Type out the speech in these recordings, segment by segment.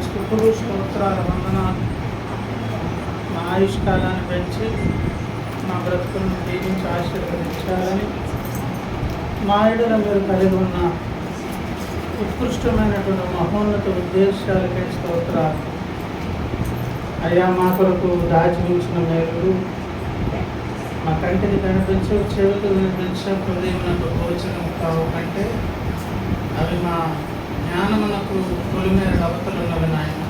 స్తుతులు స్తోత్రాల వందనాలు. మా ఆయుష్కాలాన్ని పెంచి మా బ్రతుకులను దీవించి ఆశీర్వదించాలని మా ఎడల మీరు కలిగి ఉన్న ఉత్కృష్టమైనటువంటి మహోన్నత ఉద్దేశాలకే స్తోత్రాలు. అయ్యా, మా కొరకు దాచి ఉంచిన మేలు మా కంటిని కనిపించే, చెవికి వినిపించే, హృదయమునకు గోచరం కావు కంటే అవి మా జ్ఞానమునకు పొలిమేర అవతలున్నవి నాయన.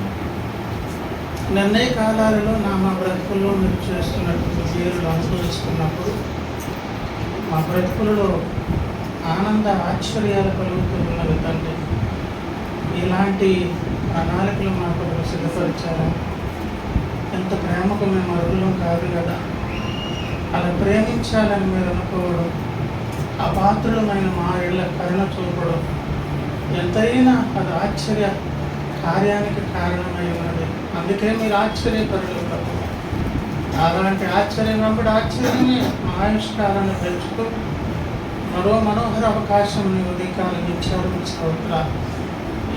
నిర్ణయ కాలాలలో మా బ్రతుకుల్లో మీరు చేస్తున్నటువంటి పేరులు అనుభవిస్తున్నప్పుడు మా బ్రతుకులలో ఆనంద ఆశ్చర్యాలు కలుగుతూ ఉన్నవి తండ్రి. ఇలాంటి ప్రణాళికలు మాకు సిద్ధపరిచారా? ఎంత ప్రేమకు మేము అర్హులం కాదు కదా. అలా ప్రేమించాలని మీరు అనుకోవడం, ఆ పాత్రులమైన మా ఇళ్ళ కరుణ చూపడం ఎంతైనా అది ఆశ్చర్య కార్యానికి కారణమై ఉన్నది. అందుకే మీరు ఆశ్చర్యపరులు తప్ప అలాంటి ఆశ్చర్యం వెంబడి ఆశ్చర్యమే మా ఆయుష్కాలాన్ని పెంచుతూ మరో మనోహర అవకాశం ఉదయకాలం ఇచ్చారు. స్తోత్రాలు.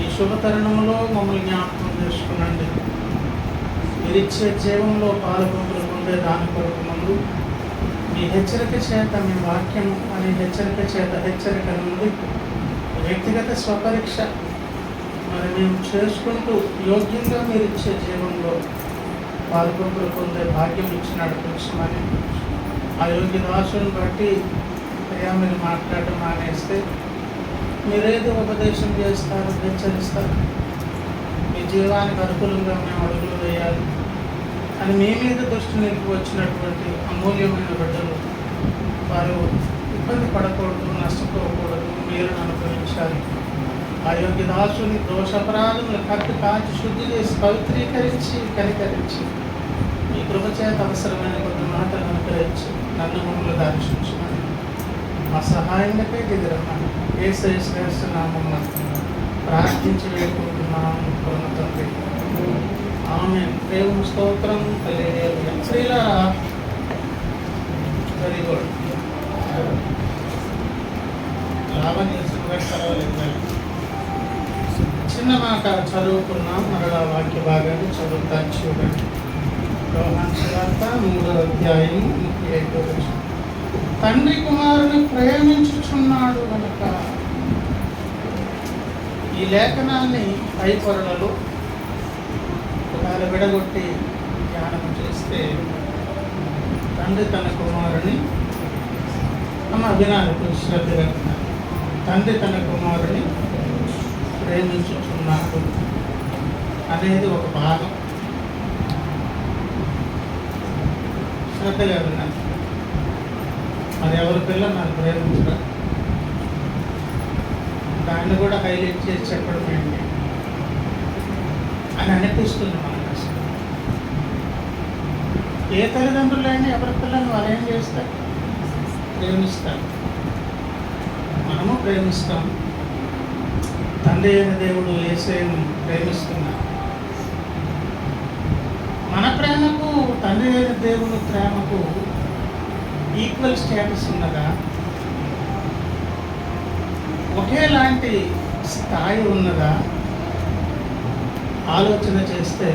ఈ శుభతరుణంలో మమ్మల్ని జ్ఞాపకం చేసుకునండి. మీరిచ్చే జీవంలో పాల్గొంపులు పొందే దాని కొరకు ముందు మీ హెచ్చరిక చేత, మీ వాక్యం అనే హెచ్చరిక చేత హెచ్చరిక నుండి వ్యక్తిగత స్వపరీక్ష మరి మేము చేసుకుంటూ యోగ్యంగా మీరు ఇచ్చే జీవంలో పాల్గొంపులు పొందే భాగ్యం ఇచ్చి నడిపించమని ఆ యోగ్య దాసుని బట్టి అయ్యా మీరు మాట్లాడటం మానేస్తే మీరేదో ఉపదేశం చేస్తారు, హెచ్చరిస్తారు. మీ జీవానికి అనుకూలంగా మేము అడుగులు వేయాలి అని మీ మీద దృష్టి నిలిపి వచ్చినటువంటి అమూల్యమైన బిడ్డలు వారు ఇబ్బంది పడకూడదు, నష్టపోకూడదు, మీరు అనుభవించాలి. అయోగ్య దాసుని దోషపరాధములు కప్పి కాచి శుద్ధి చేసి పవిత్రీకరించి కనికరించి మీ కృపచేత అవసరమైన కొన్ని మాటలు అనుకరించి నన్ను మమ్మల్ని దర్శించమని మా సహాయంకై దిగిరమ్మని యేసయ్య శ్రేష్ఠ నామమున ప్రార్థించి వేడుకుంటున్నాము తండ్రి. ఆమేన్. దేవుని స్తోత్రం. హల్లెలూయా. శ్రీలారా, వెరీ గుడ్. చిన్న మాట చదువుకున్నాం. మరలా వాక్య భాగాన్ని చదువుతాను చూడండి. యోహాను సువార్త 3వ అధ్యాయం 35వ వచనం. తండ్రి కుమారుని ప్రేమించుచున్నాడు కనుక. ఈ లేఖనాన్ని పై పొరలలో ఒకవేళ విడగొట్టి ధ్యానం చేస్తే తండ్రి తన కుమారుని వినాలి కొంచెం శ్రద్ధగా వినాలి. తండ్రి తన కుమారుని ప్రేమించుచున్నాడు అనేది ఒక భాగం. శ్రద్ధగా వినాలి. మరి ఎవరి పిల్లలు నాకు ప్రేమించరా? దాన్ని కూడా హైలైట్ చేసి చెప్పడం ఏంటి అని అనిపిస్తుంది మనకు. అసలు ఏ తల్లిదండ్రులైనా ఎవరి పిల్లలు వాళ్ళు ఏం చేస్తారు? ప్రేమిస్తారు. మనము ప్రేమిస్తాం. తండ్రి అయిన దేవుడు యేసయ్యను ప్రేమిస్తున్నారు. మన ప్రేమకు తండ్రి అయిన దేవుని ప్రేమకు ఈక్వల్ స్టేటస్ ఉన్నదా? ఒకేలాంటి స్థాయి ఉన్నదా? ఆలోచన చేస్తే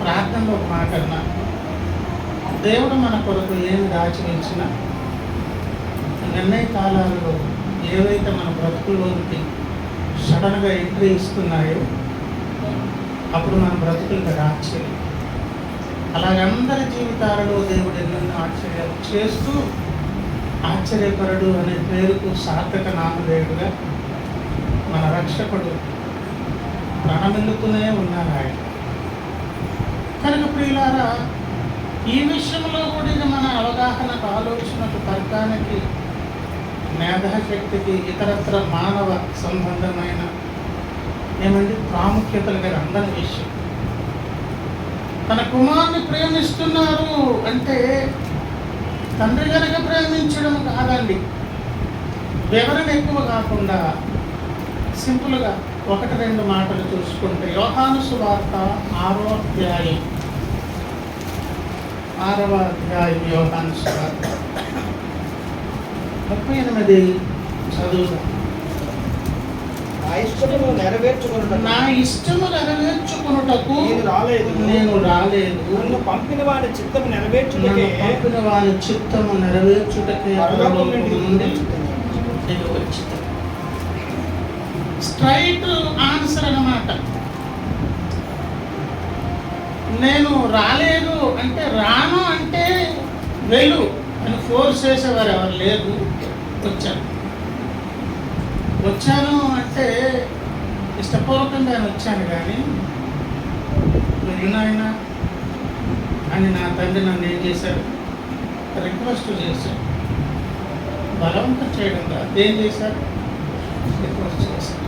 ప్రార్థనలో ఒక మాట అన్నా, దేవుడు మన కొరకు ఏమి దాచి ఉంచినా నిర్ణయ కాలాలలో ఏవైతే మన బ్రతుకుల్లోనికి సడన్గా ఎంట్రీ ఇస్తున్నాయో అప్పుడు మన బ్రతుకులకు ఆశ్చర్యం. అలాగే అందరి జీవితాలలో దేవుడు ఎన్నెన్నో ఆశ్చర్యాలు చేస్తూ ఆశ్చర్యపరుడు అనే పేరుకు సార్థక నామధేయుడుగా మన రక్షకుడు ప్రాణమిల్లుతూనే ఉన్నారు ఆయన. కనుక ప్రియులారా, ఈ విషయంలో కూడా మన అవగాహనకు, ఆలోచనకు, తర్కానికి, మేధాశక్తికి, ఇతరత్ర మానవ సంబంధమైన ప్రాముఖ్యతలు గారు అందని విషయం. తన కుమారుని ప్రేమిస్తున్నారు అంటే తండ్రి కనుక ప్రేమించడం కాదండి. వివరణ ఎక్కువ కాకుండా సింపుల్గా 1-2 మాటలు చూసుకుంటే యోహాను సువార్త 6వ అధ్యాయం యోహాను సువార్త 38 చదువుదాం. నా ఇష్టమును నెరవేర్చుకొనుటకు నా ఇష్టము నెరవేర్చుకొనుటకు నేను రాలేదు. నన్ను పంపిన వాడి చిత్తము నెరవేర్చుటకే పంపిన వారి చిత్తము నెరవేర్చుటకే పరలోకం నుండి దిగి వచ్చింది. స్ట్రైట్ ఆన్సర్ అన్నమాట. నేను రాలేదు అంటే, రాను అంటే వెళ్ళు అని ఫోర్స్ చేసేవారు ఎవరు లేదు. వచ్చాను అంటే ఇష్టపూర్వకంగా వచ్చాను, కానీ వెళ్ళినాయన అని నా తండ్రి నన్ను ఏం చేశారు, రిక్వెస్ట్ చేశారు. బలవంతం చేయడం కాదు, ఏం చేశారు, రిక్వెస్ట్ చేశారు.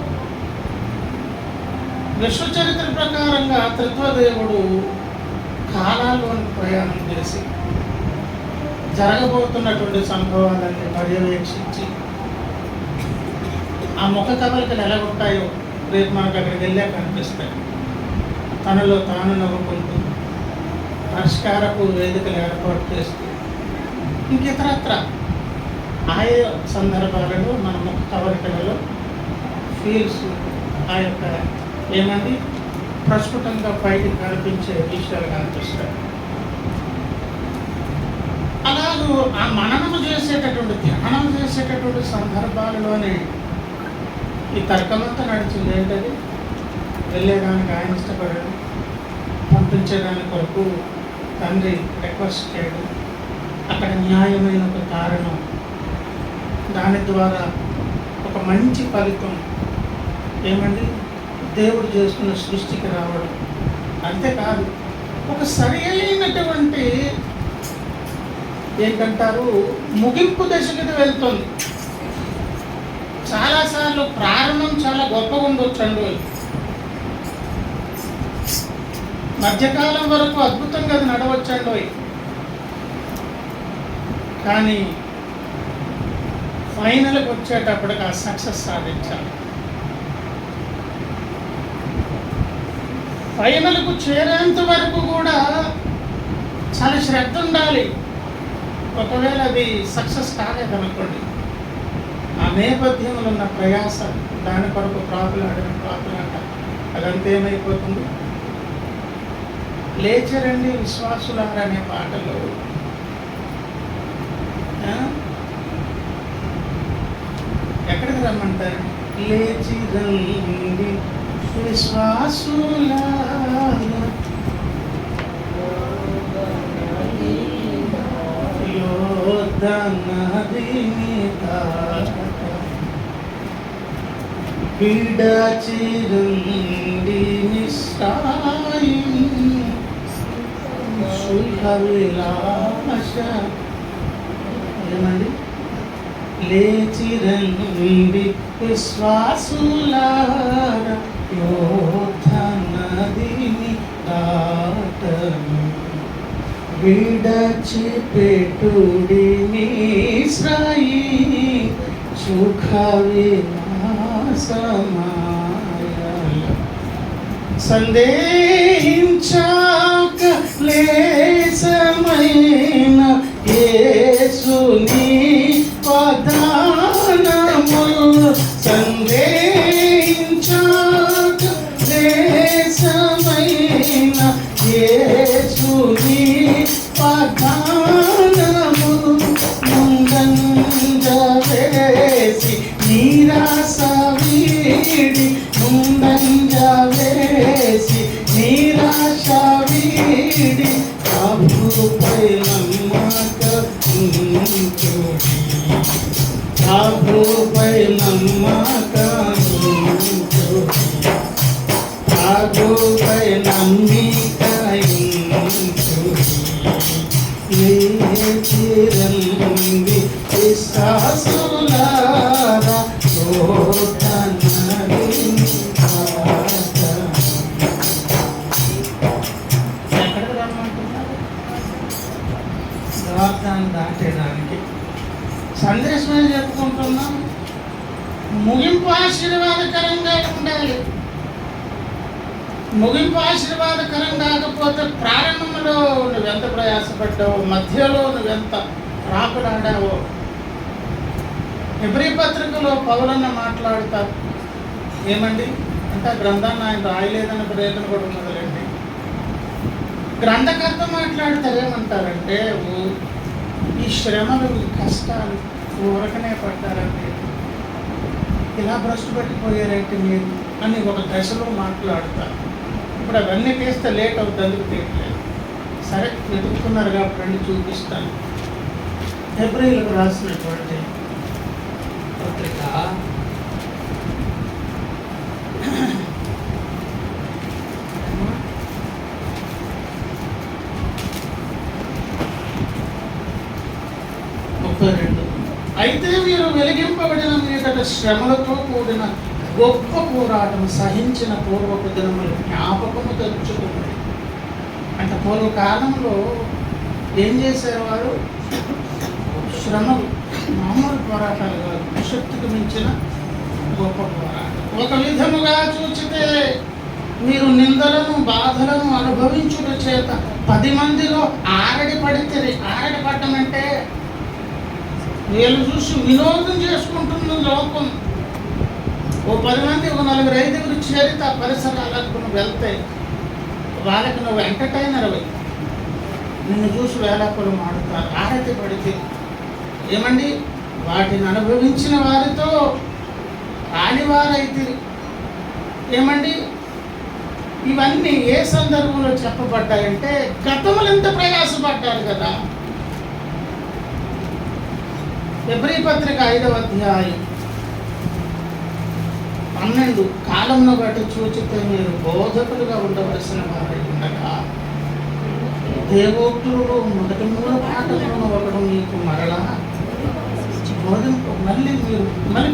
విశ్వ చరిత్ర ప్రకారంగా త్రిత్వదేవుడు కాలాల్లోని ప్రయాణం చేసి జరగబోతున్నటువంటి సంభవాలన్నీ పర్యవేక్షించి ఆ ముఖ కవలికలు ఎలా ఉంటాయో రేపు మనకు అక్కడికి వెళ్ళా కనిపిస్తాయి. తనలో తాను నవ్వుకుంటూ పరిష్కారపు వేదికలు ఏర్పాటు చేస్తూ ఇంకితరత్ర ఆయా సందర్భాలలో మన ముఖ కవలికలలో ఫీల్స్ ఆ యొక్క ఏమండి ప్రస్ఫుటంగా పైకి కనిపించే విషయాలు కనిపిస్తాయి. అలాగూ ఆ మననము చేసేటటువంటి ధ్యానం చేసేటటువంటి సందర్భాలలోనే ఈ తర్కమంతా నడిచింది. ఏంటది, వెళ్ళేదానికి ఆయన ఇష్టపడాడు, పంపించేదాని కొరకు తండ్రి రిక్వెస్ట్ చేయడం, అక్కడ న్యాయమైన ఒక కారణం, దాని ద్వారా ఒక మంచి ఫలితం ఏమండి దేవుడు చేస్తున్న సృష్టికి రావడం. అంతేకాదు ఒక సరి అయినటువంటి ఏంటంటారు ముగింపు దశకి వెళ్తుంది. చాలాసార్లు ప్రారంభం చాలా గొప్పగా ఉండొచ్చండి, మధ్యకాలం వరకు అద్భుతంగా అది నడవచ్చండి, కానీ ఫైనల్కి వచ్చేటప్పటికి ఆ సక్సెస్ సాధించాలి. ఫైనల్కు చేరేంత వరకు కూడా చాలా శ్రద్ధ ఉండాలి. ఒకవేళ అది సక్సెస్ కాలేదనుకోండి, ఆ నేపథ్యంలో ఉన్న ప్రయాస, దాని కొరకు ప్రాపులాట అదంతా ఏమైపోతుంది. లేచరండి విశ్వాసులారా అనే పాటలో ఎక్కడికి రమ్మంటారు, లేచి రండి విశ్వాసులారా విడచిరండి నిస్సాయం సుఖవిలాస. ఏమండి, లేచిరండి విశ్వాసులారా యోధ నదిని దాటను, విడచిపెట్టుడి మిశ్రాయి సుఖ విలాసమాయ. సందేహించాక లేసమైన యేసుని పదానములు, సందేహించాక లేసమైన యేసుని పదానములు, ముందంజ వేసి నీరాస వీడి, ముందంజ వేసి నీరాశ వీడి, ప్రభుపై నమ్మకముంచుడి, ప్రభుపై నమ్మకముంచుడి, ప్రభుపై నమ్మికయుంచుడి. లేచిరండి విశ్వాసులారా యోధ నదిని దాటను. ఎక్కడికి రమ్మంటున్నారు, వాగ్దానం దాటేదానికి. సందేశమే చెప్పుకుంటున్నాం, ముగింపు ఆశీర్వాదకరంగా ఉండాలి. ముగింపు ఆశీర్వాదకరం కాకపోతే ప్రారంభంలో నువ్వెంత ప్రయాసపడ్డావో, మధ్యలో నువ్వెంత రాకుడాడావో. హెబ్రీ పత్రికలో పౌలన్న మాట్లాడతారు, ఏమండి అంటే ఆ గ్రంథాన్ని ఆయన రాయలేదన్న ప్రయత్నం కూడా ఉన్నదండి. గ్రంథకర్త మాట్లాడితే ఏమంటారంటే ఈ శ్రమలు ఈ కష్టాలు ఊరకనే పడ్డారండి, ఇలా భ్రష్టు పెట్టిపోయారంటే మీరు అని ఒక దశలో మాట్లాడతారు. ఇప్పుడు అవన్నీ తీస్తే లేట్ అవుతుంది, అందుకు తీయట్లేదు. సరే వెతుకుతున్నారు కాబట్టి రండి చూపిస్తాను. హెబ్రీయులకు రాసినటువంటి పత్రిక 32. అయితే మీరు వెలిగింపబడిన మీదట శ్రమలతో కూడిన గొప్ప పోరాటం సహించిన పూర్వపు దినములు జ్ఞాపకము తెచ్చుకున్నది. అంటే పూర్వకాలంలో ఏం చేశారు వారు? శ్రమలు మామూలు పోరాటాలు కాదు, శక్తికి మించిన గొప్ప పోరాటం. ఒక విధముగా చూచితే మీరు నిందలను బాధలను అనుభవించుట చేత 10 మందిలో ఆరడి పడితే, ఆరడి పడటం అంటే వీళ్ళు చూసి వినోదం చేసుకుంటున్న లోకం. ఓ 10 మంది ఒక 4 5 చేరితే ఆ పరిసరాలకు నువ్వు వెళ్తాయి, వాళ్ళకి నువ్వు ఎంటర్టైనర్ అవి, నిన్ను చూసి వేలాకులు మాడుతారు. ఆరతి పడితే ఏమండి వాటిని అనుభవించిన వారితో రానివారైతే ఏమండి ఇవన్నీ ఏ సందర్భంలో చెప్పబడ్డాయంటే గతములు ఎంత ప్రయాసపడ్డారు కదా. హెబ్రీ పత్రిక 5వ అధ్యాయం 12 కాలంను బట్టి చూచితే మీరు బోధకులుగా ఉండవలసిన వారై ఉండగా దేవోక్తులు మొదటి 3 పాఠములను ఒకడు మీకు మరలా బోధింపు. మళ్ళీ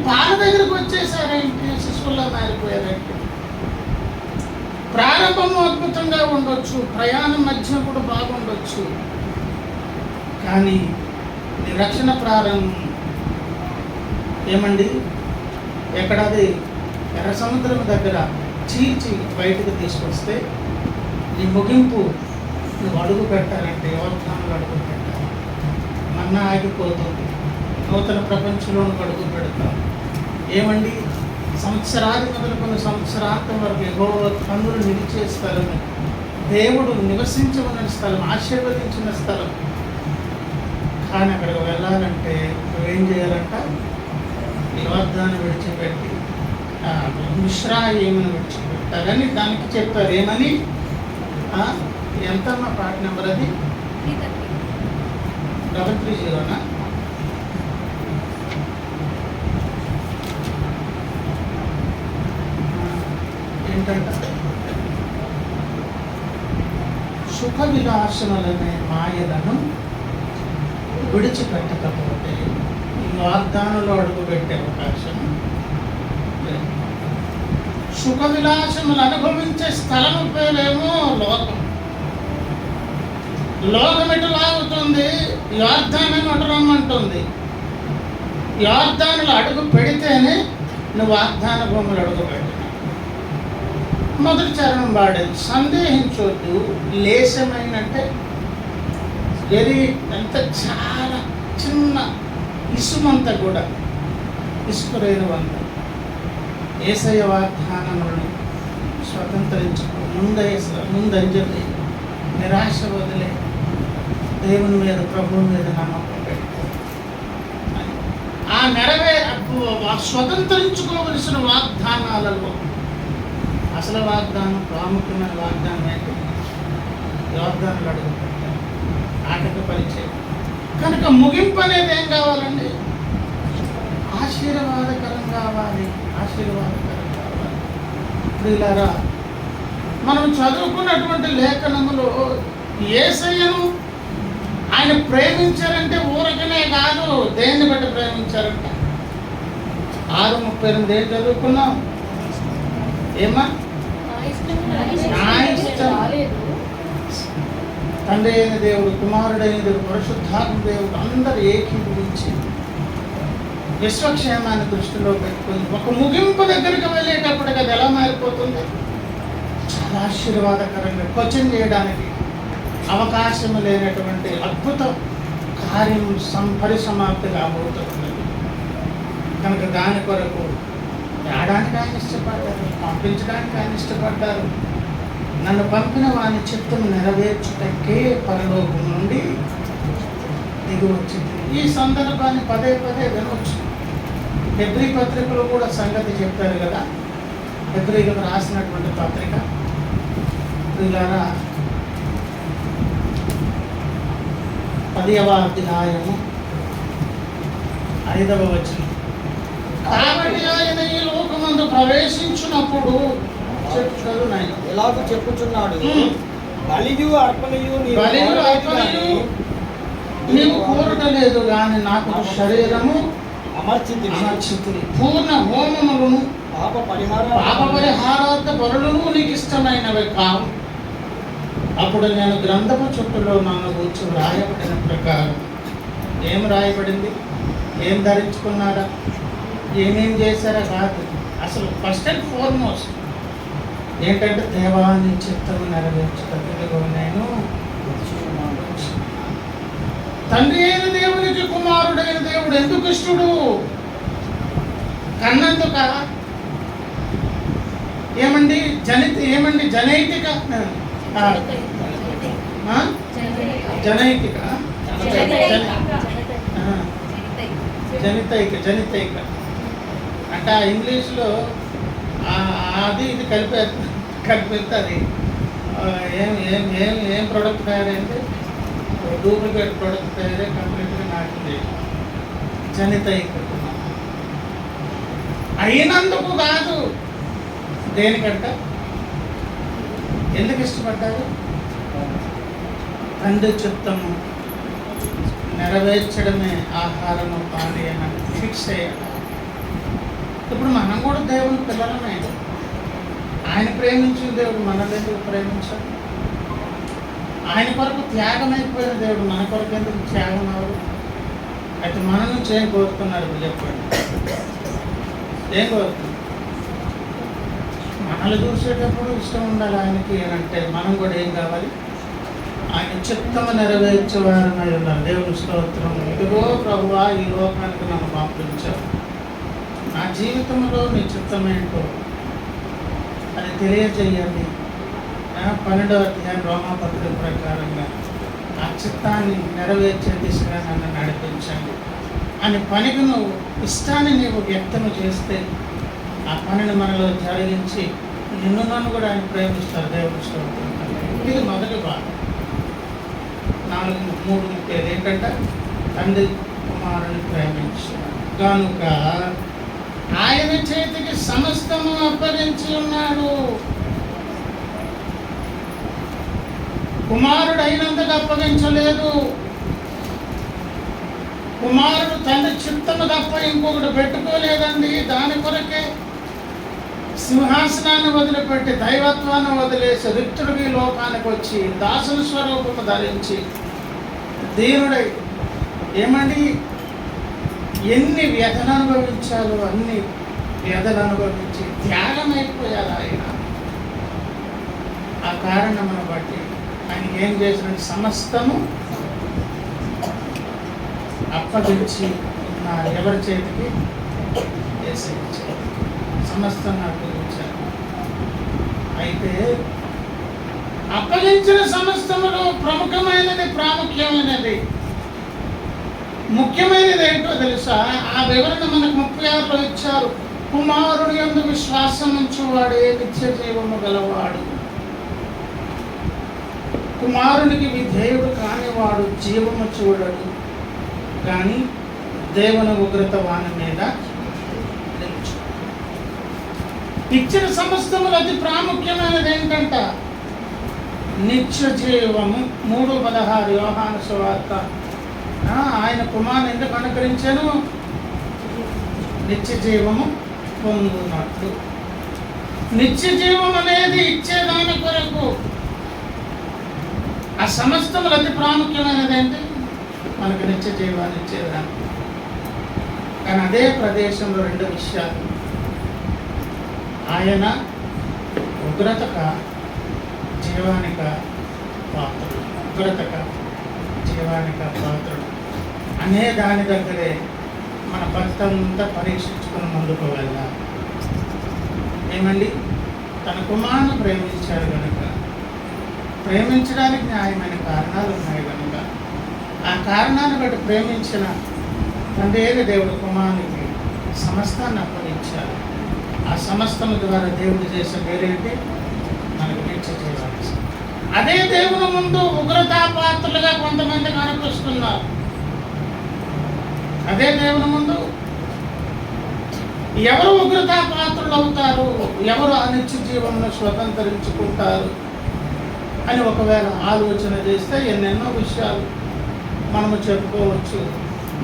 పాల దగ్గరకు వచ్చేసారేంటి? శిశువుల్లో మారిపోయారంటే ప్రారంభము అద్భుతంగా ఉండొచ్చు, ప్రయాణం మధ్య కూడా బాగుండొచ్చు, కానీ నిరక్షణ ప్రారంభం ఏమండి ఎక్కడది ఎర్ర సముద్రం దగ్గర చీల్చి బయటకు తీసుకొస్తే నీ ముగింపు నువ్వు అడుగు పెట్టాలంటే యోర్దానులు అడుగు పెట్టాలి. మన్నా ఆగిపోతుంది, నూతన ప్రపంచంలో అడుగు పెడతాం. ఏమండి సంవత్సరాది మొదలుకొని సంవత్సరాంతం వరకు యెహోవా కన్నులు నిలిచే స్థలము, దేవుడు నివసించమన్న స్థలం, ఆశీర్వదించిన స్థలం. కానీ అక్కడికి వెళ్ళాలంటే నువ్వేం చేయాలంట? యోర్దాను విడిచిపెట్టి మిశ్రాయిమును విడిచిపెట్టాలని దానికి చెప్పారు. ఏమని? ఎంతమ్మా పాట నెంబర్ అది? 330నా? ఏంటంట? సుఖ విలాసములనే మాయలను విడిచిపెట్టకపోతే ఈ వాగ్దానంలో అడుగుపెట్టే అవకాశం లేదు. సుఖ విలాసములు అనుభవించే స్థలం పేరేమో లోకం. లోకం ఎటు లాగుతుంది, యోర్దాను అటు రమ్మంటుంది. యోర్దానులు అడుగు పెడితేనే నువ్వు వాగ్దాన భూములు అడుగు పెట్టిన. మొదటి చరణం వాడేది సందేహించొద్దు, లేశమైనంటే ఎంత చాలా చిన్న ఇసుమంతా కూడా ఇసుకురేనువంత యేసయ్య వాగ్దానములను స్వతంత్రించుకో. ముందంజలి, నిరాశ వదిలే, దేవుని మీద ప్రభువు మీద నమ్మకం పెట్టుకో. ఆ స్వతంత్రించుకోవలసిన వాగ్దానాలలో అసలు వాగ్దానం, ప్రాముఖ్యమైన వాగ్దానం ఏంటి? యోర్దానులు అడుగు పెట్టాలి, ఆటక పరిచయం. కనుక ముగింపు అనేది ఏం కావాలండి? ఆశీర్వాదకరం కావాలి, ఆశీర్వాదకరం కావాలి. ప్రియులారా, మనం చదువుకున్నటువంటి లేఖనములో యేసయ్యను ఆయన ప్రేమించారంటే ఊరకనే కాదు, దేన్ని బట్టి ప్రేమించారంట? 6:38 ఏం చదువుకున్నాం? ఏమా? నా ఇష్టం తండ్రి అయిన దేవుడు, కుమారుడైన దేవుడు, పరిశుద్ధాత్మ దేవుడు అందరూ ఏకీభవించి విశ్వక్షేమాన్ని దృష్టిలో పెట్టుకుని ఒక ముగింపు దగ్గరికి వెళ్ళేటప్పటికి అది ఎలా మారిపోతుంది? చాలా ఆశీర్వాదకరంగా క్వశ్చన్ చేయడానికి అవకాశం లేనటువంటి అద్భుత కార్యం పరిసమాప్తి కాబోతున్నది. కనుక దాని కొరకు రావడానికి ఆయన ఇష్టపడ్డారు, పంపించడానికి ఆయన ఇష్టపడ్డారు. నన్ను పంపిన వాని చిత్తము నెరవేర్చుటకే పరలోకం నుండి దిగి వచ్చింది. ఈ సందర్భాన్ని పదే పదే వినవచ్చు. హెబ్రీ పత్రికలో కూడా సంగతి చెప్పారు కదా. హెబ్రీలకు రాసినటువంటి పత్రిక ప్రియులారా 10వ అధ్యాయము 5వ వచనం. కాబట్టి ఆయన ఈ లోకమందు ప్రవేశించినప్పుడు చెప్తారు నాయన ఎలాగ చెప్పుచున్నాడు, బలియు అర్పణయు నీవు కోరటలేదు కానీ నాకు శరీరము అమర్చితివి. పూర్ణ హోమములను పాప పరిహారార్థ బలులను నీకు ఇష్టమైనవి కావు. అప్పుడు నేను గ్రంథము చుట్టూలో నన్ను కూర్చు రాయబడిన ప్రకారం ఏం రాయబడింది, ఏం ధరించుకున్నారా, ఏమేం చేశారా కాదు. అసలు ఫస్ట్ అండ్ ఫార్మోస్ట్ ఏంటంటే దేవాన్ని చిత్తము నెరవేర్చుటకు నేను తండ్రి అయిన దేవునికి కుమారుడైన దేవుడు ఎందుకు ఇష్టడు? కన్నందుక ఏమండి జనైతిక జనితైక అంటే ఆ ఇంగ్లీష్లో అది ఇది కలిపేస్తుంది. ఏం ప్రోడక్ట్ తయారైంది, డూప్లికేట్ ప్రోడక్ట్ తయారై కంప్లీట్గా నాటింది. జనితైక అయినందుకు కాదు. దేనికంట, ఎందుకు ఇష్టపడ్డారు? తండ్రి చిత్తము నెరవేర్చడమే ఆహారము పానీయమని ఫిక్స్ అయ్యాడు. ఇప్పుడు మనం కూడా దేవుని పిల్లలమే. ఆయన ప్రేమించిన దేవుడు మనల్ని ఎందుకు ప్రేమించాడు? ఆయన కొరకు త్యాగం అయిపోయిన దేవుడు మన కొరకు ఎందుకు త్యాగం అవ్వదు? అయితే మన నుంచి ఏం కోరుతున్నారు ఇప్పుడు చెప్పండి? ఏం కోరుతున్నారు? మనల్ని చూసేటప్పుడు ఇష్టం ఉండాలి ఆయనకి అంటే మనం కూడా ఏం కావాలి? ఆయన చిత్తము నెరవేర్చేవారమై ఉన్నారు. దేవుని స్తోత్రం. ఇదిగో ప్రభువా, ఈ లోకానికి నన్ను పంపించావు, నా జీవితంలో నీ చిత్తమేంటో అది తెలియజేయండి. 12వ అధ్యాయం రోమాపత్రిక ప్రకారంగా ఆ చిత్తాన్ని నెరవేర్చే దిశగా నన్ను నడిపించండి అని పనికి నువ్వు ఇష్టాన్ని నీవు వ్యక్తము చేస్తే ఆ పనిని మనలో జరిగించి నన్ను కూడా ఆయన ప్రేమిస్తారు. దేవుని స్తోత్రం. ఇది మొదటి భాగం. 3:30 ఏంటంటే తండ్రి కుమారుని ప్రేమించాడు కనుక ఆయన చేతికి సమస్తము అప్పగించి ఉన్నాడు. కుమారుడు అయినందుకు అప్పగించలేదు. కుమారుడు తండ్రి చిత్తము తప్ప ఇంకొకటి పెట్టుకోలేదండి. దాని కొరకే సింహాసనాన్ని వదిలిపెట్టి దైవత్వాన్ని వదిలేసి రిక్తుడికి లోకానికి వచ్చి దాసుని స్వరూపము ధరించి దేవుడై ఏమండి ఎన్ని వ్యధలు అనుభవించాలో అన్ని వ్యధలు అనుభవించి త్యాగమైపోయారు ఆయన. ఆ కారణమును బట్టి ఆయనకి ఏం చేసిన సమస్తము అప్పగించి ఉన్నారు. ఎవరి చేతికి? యేసయ్య సమస్తం అప్పగించారు. అయితే అప్పగించిన సమస్తములో ప్రముఖమైనది, ప్రాముఖ్యమైనది, ముఖ్యమైనది ఏంటో తెలుసా? ఆ వివరణ మనకు 36లో ఇచ్చారు. కుమారుని యందు విశ్వాసం ఉంచువాడే నిత్య జీవము గలవాడు. కుమారునికి విధేయుడు కానివాడు జీవము చూడడు, కానీ దేవుని ఉగ్రత వాని మీద నిలుచు. ఇచ్చిన సమస్తములు అతి ప్రాముఖ్యమైనది ఏంటంట? నిత్య జీవము. 3:16 యోహాను సువార్త. ఆయన కుమారుని ఎందుకు అనుకరించాను? నిత్య జీవము పొందునట్లు. నిత్య జీవం అనేది ఇచ్చేదాని కొరకు. ఆ సమస్తములు అతి ప్రాముఖ్యమైనది ఏంటి? మనకు నిత్య జీవాన్ని ఇచ్చేదాన్ని. కానీ అదే ప్రదేశంలో 2 విషయాలు. ఆయన ఉగ్రతక జీవానిక పాత్రుడు. ఉగ్రతక జీవానిక పాత్రుడు అనే దాని దగ్గరే మన భక్తంతా పరీక్షించుకుని ముందుకు వెళ్ళాలి. ఏమండి, తన కుమారుని ప్రేమించారు కనుక, ప్రేమించడానికి న్యాయమైన కారణాలు ఉన్నాయి కనుక, ఆ కారణాన్ని బట్టి ప్రేమించిన తండ్రి అయిన దేవుడు కుమారునికి సమస్తాన్ని అప్పగించారు. ఆ సమస్తము ద్వారా దేవుడు చేసే పేరేంటి? మనకు నిత్య జీవం. అదే దేవుని ముందు ఉగ్రతాపాత్రులుగా కొంతమంది కనిపిస్తున్నారు. అదే దేవుని ముందు ఎవరు ఉగ్రతాపాత్రులు అవుతారు, ఎవరు అనిత్య జీవనను స్వతంత్రించుకుంటారు అని ఒకవేళ ఆలోచన చేస్తే ఎన్నెన్నో విషయాలు మనము చెప్పుకోవచ్చు.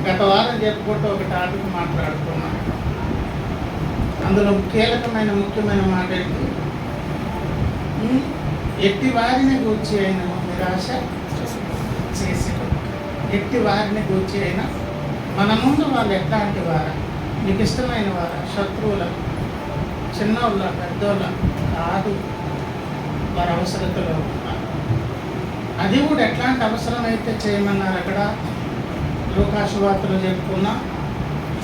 గత వారం చెప్పుకుంటూ ఒక టాపిక్ మాట్లాడుకున్నాం. అందులో కీలకమైన ముఖ్యమైన మాట ఏంటి? ఎట్టి వారిని గూర్చి అయిన నిరాశ చేసి, ఎట్టి వారిని గూర్చి అయినా మన ముందు వాళ్ళు ఎట్లాంటి వారా? మీకు ఇష్టమైన వారా? శత్రువుల, చిన్నోళ్ళ, పెద్దోళ్ళ కాదు, వారి అవసరతలో ఉన్నారు. అది కూడా ఎట్లాంటి అవసరం అయితే చేయమన్నారు అక్కడ లూకాసు వార్తలో చెప్పుకున్నా,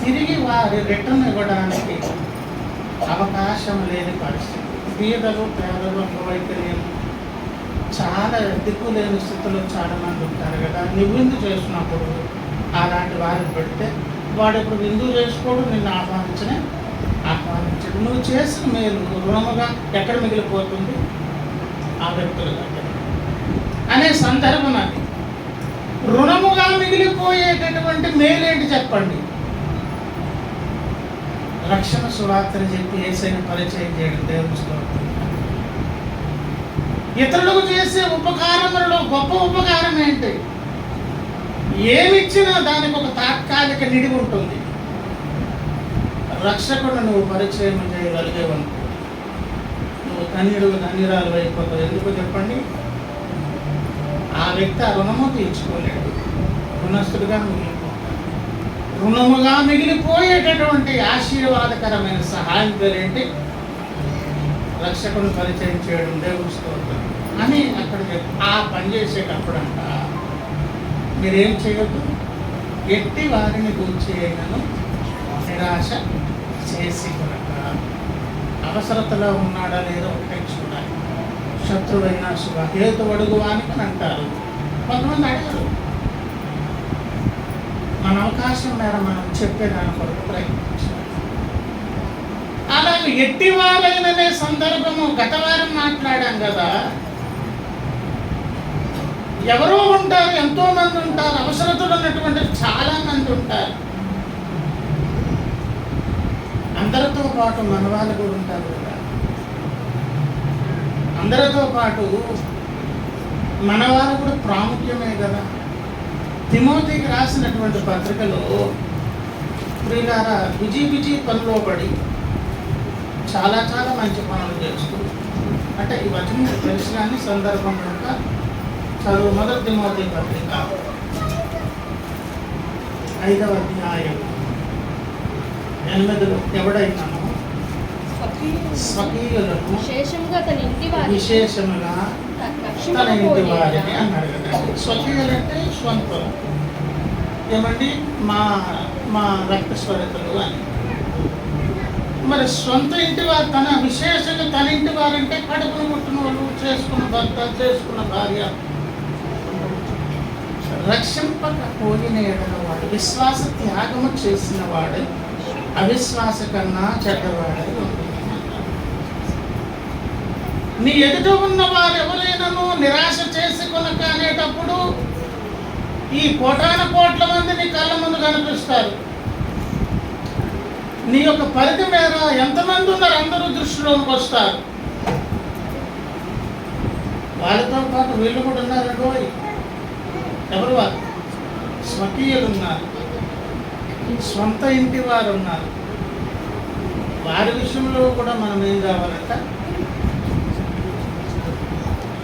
తిరిగి వారి రిటర్న్ ఇవ్వడానికి అవకాశం లేని పరిస్థితి. బీదలు, పేదలు, అంగవైకల్యం, చాలా దిక్కులేని స్థితిలో చాలామంది ఉంటారు కదా. నువ్వు విందు చేస్తున్నప్పుడు అలాంటి వారిని పెడితే వాడు ఇప్పుడు విందు చేసుకోడు, నిన్ను ఆహ్వానించడు. నువ్వు చేసిన మేలు రుణముగా ఎక్కడ మిగిలిపోతుంది? ఆ వ్యక్తుల దగ్గర అనే సందర్భం. అది రుణముగా మిగిలిపోయేటటువంటి మేలేంటి చెప్పండి? రక్షణ సువార్తని చెప్పి యేసయ్యను పరిచయం చేయడం, దేవుని స్తోత్రం. ఇతరులకు చేసే ఉపకారములలో గొప్ప ఉపకారం ఏంటి? ఏమిచ్చినా దానికి ఒక తాత్కాలిక నిడివి ఉంటుంది. రక్షకుడు నువ్వు పరిచయం చేయగలిగేవనుకో, నువ్వు ధన్యురాలు అయిపోతావు. ఎందుకు చెప్పండి? ఆ వ్యక్తి ఆ రుణము తీర్చుకోలేడు, రుణస్థుడిగా మిగిలిపోతాడు. రుణముగా మిగిలిపోయేటటువంటి ఆశీర్వాదకరమైన సహాయం పేరేంటి? రక్షకుని పరిచయం చేయడం, దేవుని స్తోత్రం అని అక్కడ ఆ పని చేసేటప్పుడంట మీరేం చేయొద్దు, ఎట్టి వారిని గూర్చి అయినను నిరాశ చేసి కనుక. అవసరతలో ఉన్నాడా లేదో ఒకటే చూడాలి. శత్రువైన శుభహేతు అడుగువానికి అని అంటారు. కొంతమంది అడగరు. మన అవకాశం మేర మనం చెప్పేదాని కొరకు ప్రయత్నించాలి. అలాగే ఎట్టివారైననే సందర్భము గత వారం మాట్లాడాం కదా. ఎవరో ఉంటారు, ఎంతో మంది ఉంటారు, అవసరతలు ఉన్నటువంటి చాలా మంది ఉంటారు. అందరితో పాటు మన వాళ్ళు కూడా ఉంటారు కదా. అందరితో పాటు మన వాళ్ళు కూడా ప్రాముఖ్యమే కదా. తిమోతికి రాసినటువంటి పత్రికలో ప్రియులారా, బిజీ పనిలో పడి చాలా మంచి పనులు చేస్తూ, అంటే ఈ వచనం తెలిసిన సందర్భం కనుక చదువు. మొదటి తిమోతి పత్రిక 5వ అధ్యాయం 8లో ఎవడైనాను స్వకీయులను విశేషముగా తన ఇంటి వారిని అన్నాడు కదా. స్వకీయులంటే స్వంతం. ఏమండి, మా రక్తస్వరతలు అని. మరి సొంత ఇంటి వారు, తన విశేషంగా తన ఇంటి వారంటే కడుపును పుట్టిన వాళ్ళు, చేసుకున్న భర్త, చేసుకున్న భార్య. రక్షింపకపోయిన ఎడల వాడు విశ్వాస త్యాగము చేసిన వాడు అవిశ్వాస కన్నా చెడ్డవాడై ఉంటుంది. నీ ఎదుట ఉన్న వారు ఎవరైనాను నిరాశ చేసి కొనక అనేటప్పుడు ఈ కోట్ల మంది నీ కళ్ళ ముందు కనిపిస్తారు. నీ యొక్క పరిధి మేర ఎంతమంది ఉన్నారు అందరూ దృష్టిలోకి వస్తారు. వాళ్ళతో పాటు వీళ్ళు కూడా ఉన్నారండి. ఎవరు వారు? స్వకీయులు ఉన్నారు, స్వంత ఇంటి వారు ఉన్నారు. వారి విషయంలో కూడా మనం ఏం కావాలంట?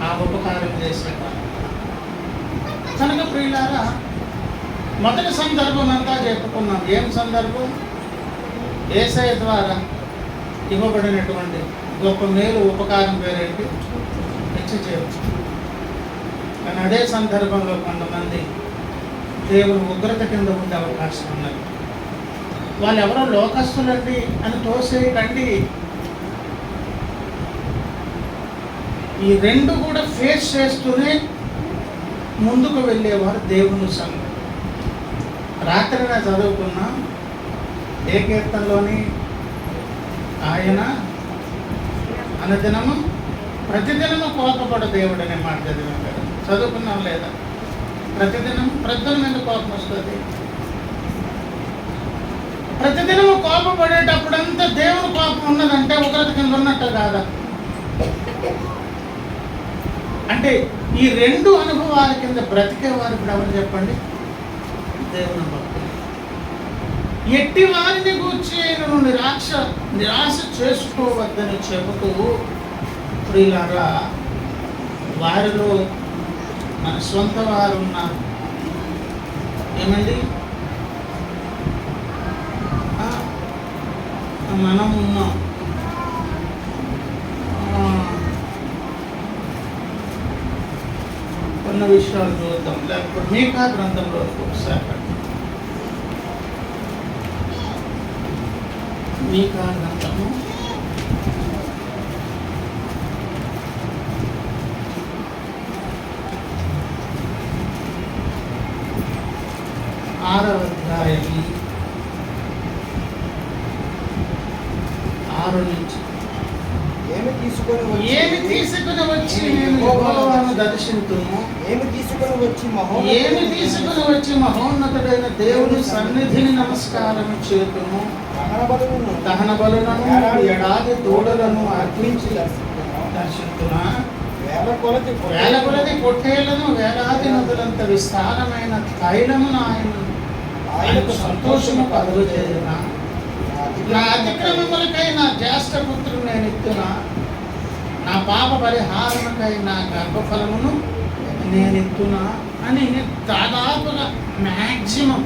ఆ ఉపకారం చేసేవారు. కనుక ప్రియులారా, మొదటి సందర్భం అంతా చెప్పుకున్నాం. ఏం సందర్భం? యేసయ్య ద్వారా ఇవ్వబడినటువంటి గొప్ప మేలు ఉపకారం పేరేంటి? నిత్య జీవం. కానీ అదే సందర్భంలో కొంతమంది దేవుని ఉగ్రత కింద ఉండే అవకాశం ఉన్నది. వాళ్ళు ఎవరో లోకస్తులండి అని తోసేయకండి. ఈ రెండు కూడా ఫేస్ చేస్తూనే ముందుకు వెళ్ళేవారు దేవుని సంఘం. రాత్రి నేను చదువుకున్నా ఏ కీర్తనలోని ఆయన అనుదినము ప్రతిదినము కోపపడ దేవుడు అనే మాట చదివాం కదా, చదువుకున్నాం లేదా? ప్రతిదినం మీద కోపం వస్తుంది. ప్రతిదినము కోపపడేటప్పుడంతా దేవుని కోపం ఉన్నదంటే ఉగ్రత కింద ఉన్నట్టు కాదా? అంటే ఈ రెండు అనుభవాల కింద బ్రతికేవారు ఇప్పుడు ఎవరు చెప్పండి? దేవుని భక్తులు. ఎట్టి వారిని గూర్చి నువ్వు నిరాశ చేసుకోవద్దని చెబుతూ ప్రియులారా, వారిలో మన సొంత వారు ఉన్నారు. ఏమండి, మనం ఉన్నాం. కొన్ని విషయాలు చూద్దాం, లేకపోతే మీకా గ్రంథంలో ఒకసారి మీకా గ్రంథము 6వ అధ్యాయం 6 నుంచి ఏమి తీసుకొని వచ్చి నేను యెహోవాను దర్శింతును. ఏమి తీసుకొని వచ్చి మహోన్నతుడైన దేవుని సన్నిధిని నమస్కారం చేతును. దహన బలులను ఏడాది దూడలను అర్పించి దర్శింతునా. వేల కొలది పొట్టేళ్లను వేలాది నదులంత విస్తారమైన తైలమును ఆయనకు సంతోషము కలుగజేయునా. నా అతిక్రమములకై నా జ్యేష్ఠ పుత్రుడు నేను ఇస్తున్నా. నా పాప పరిహారముకై నా గర్భఫలమును నేను ఇస్తున్నా అని దాదాపుగా మ్యాక్సిమం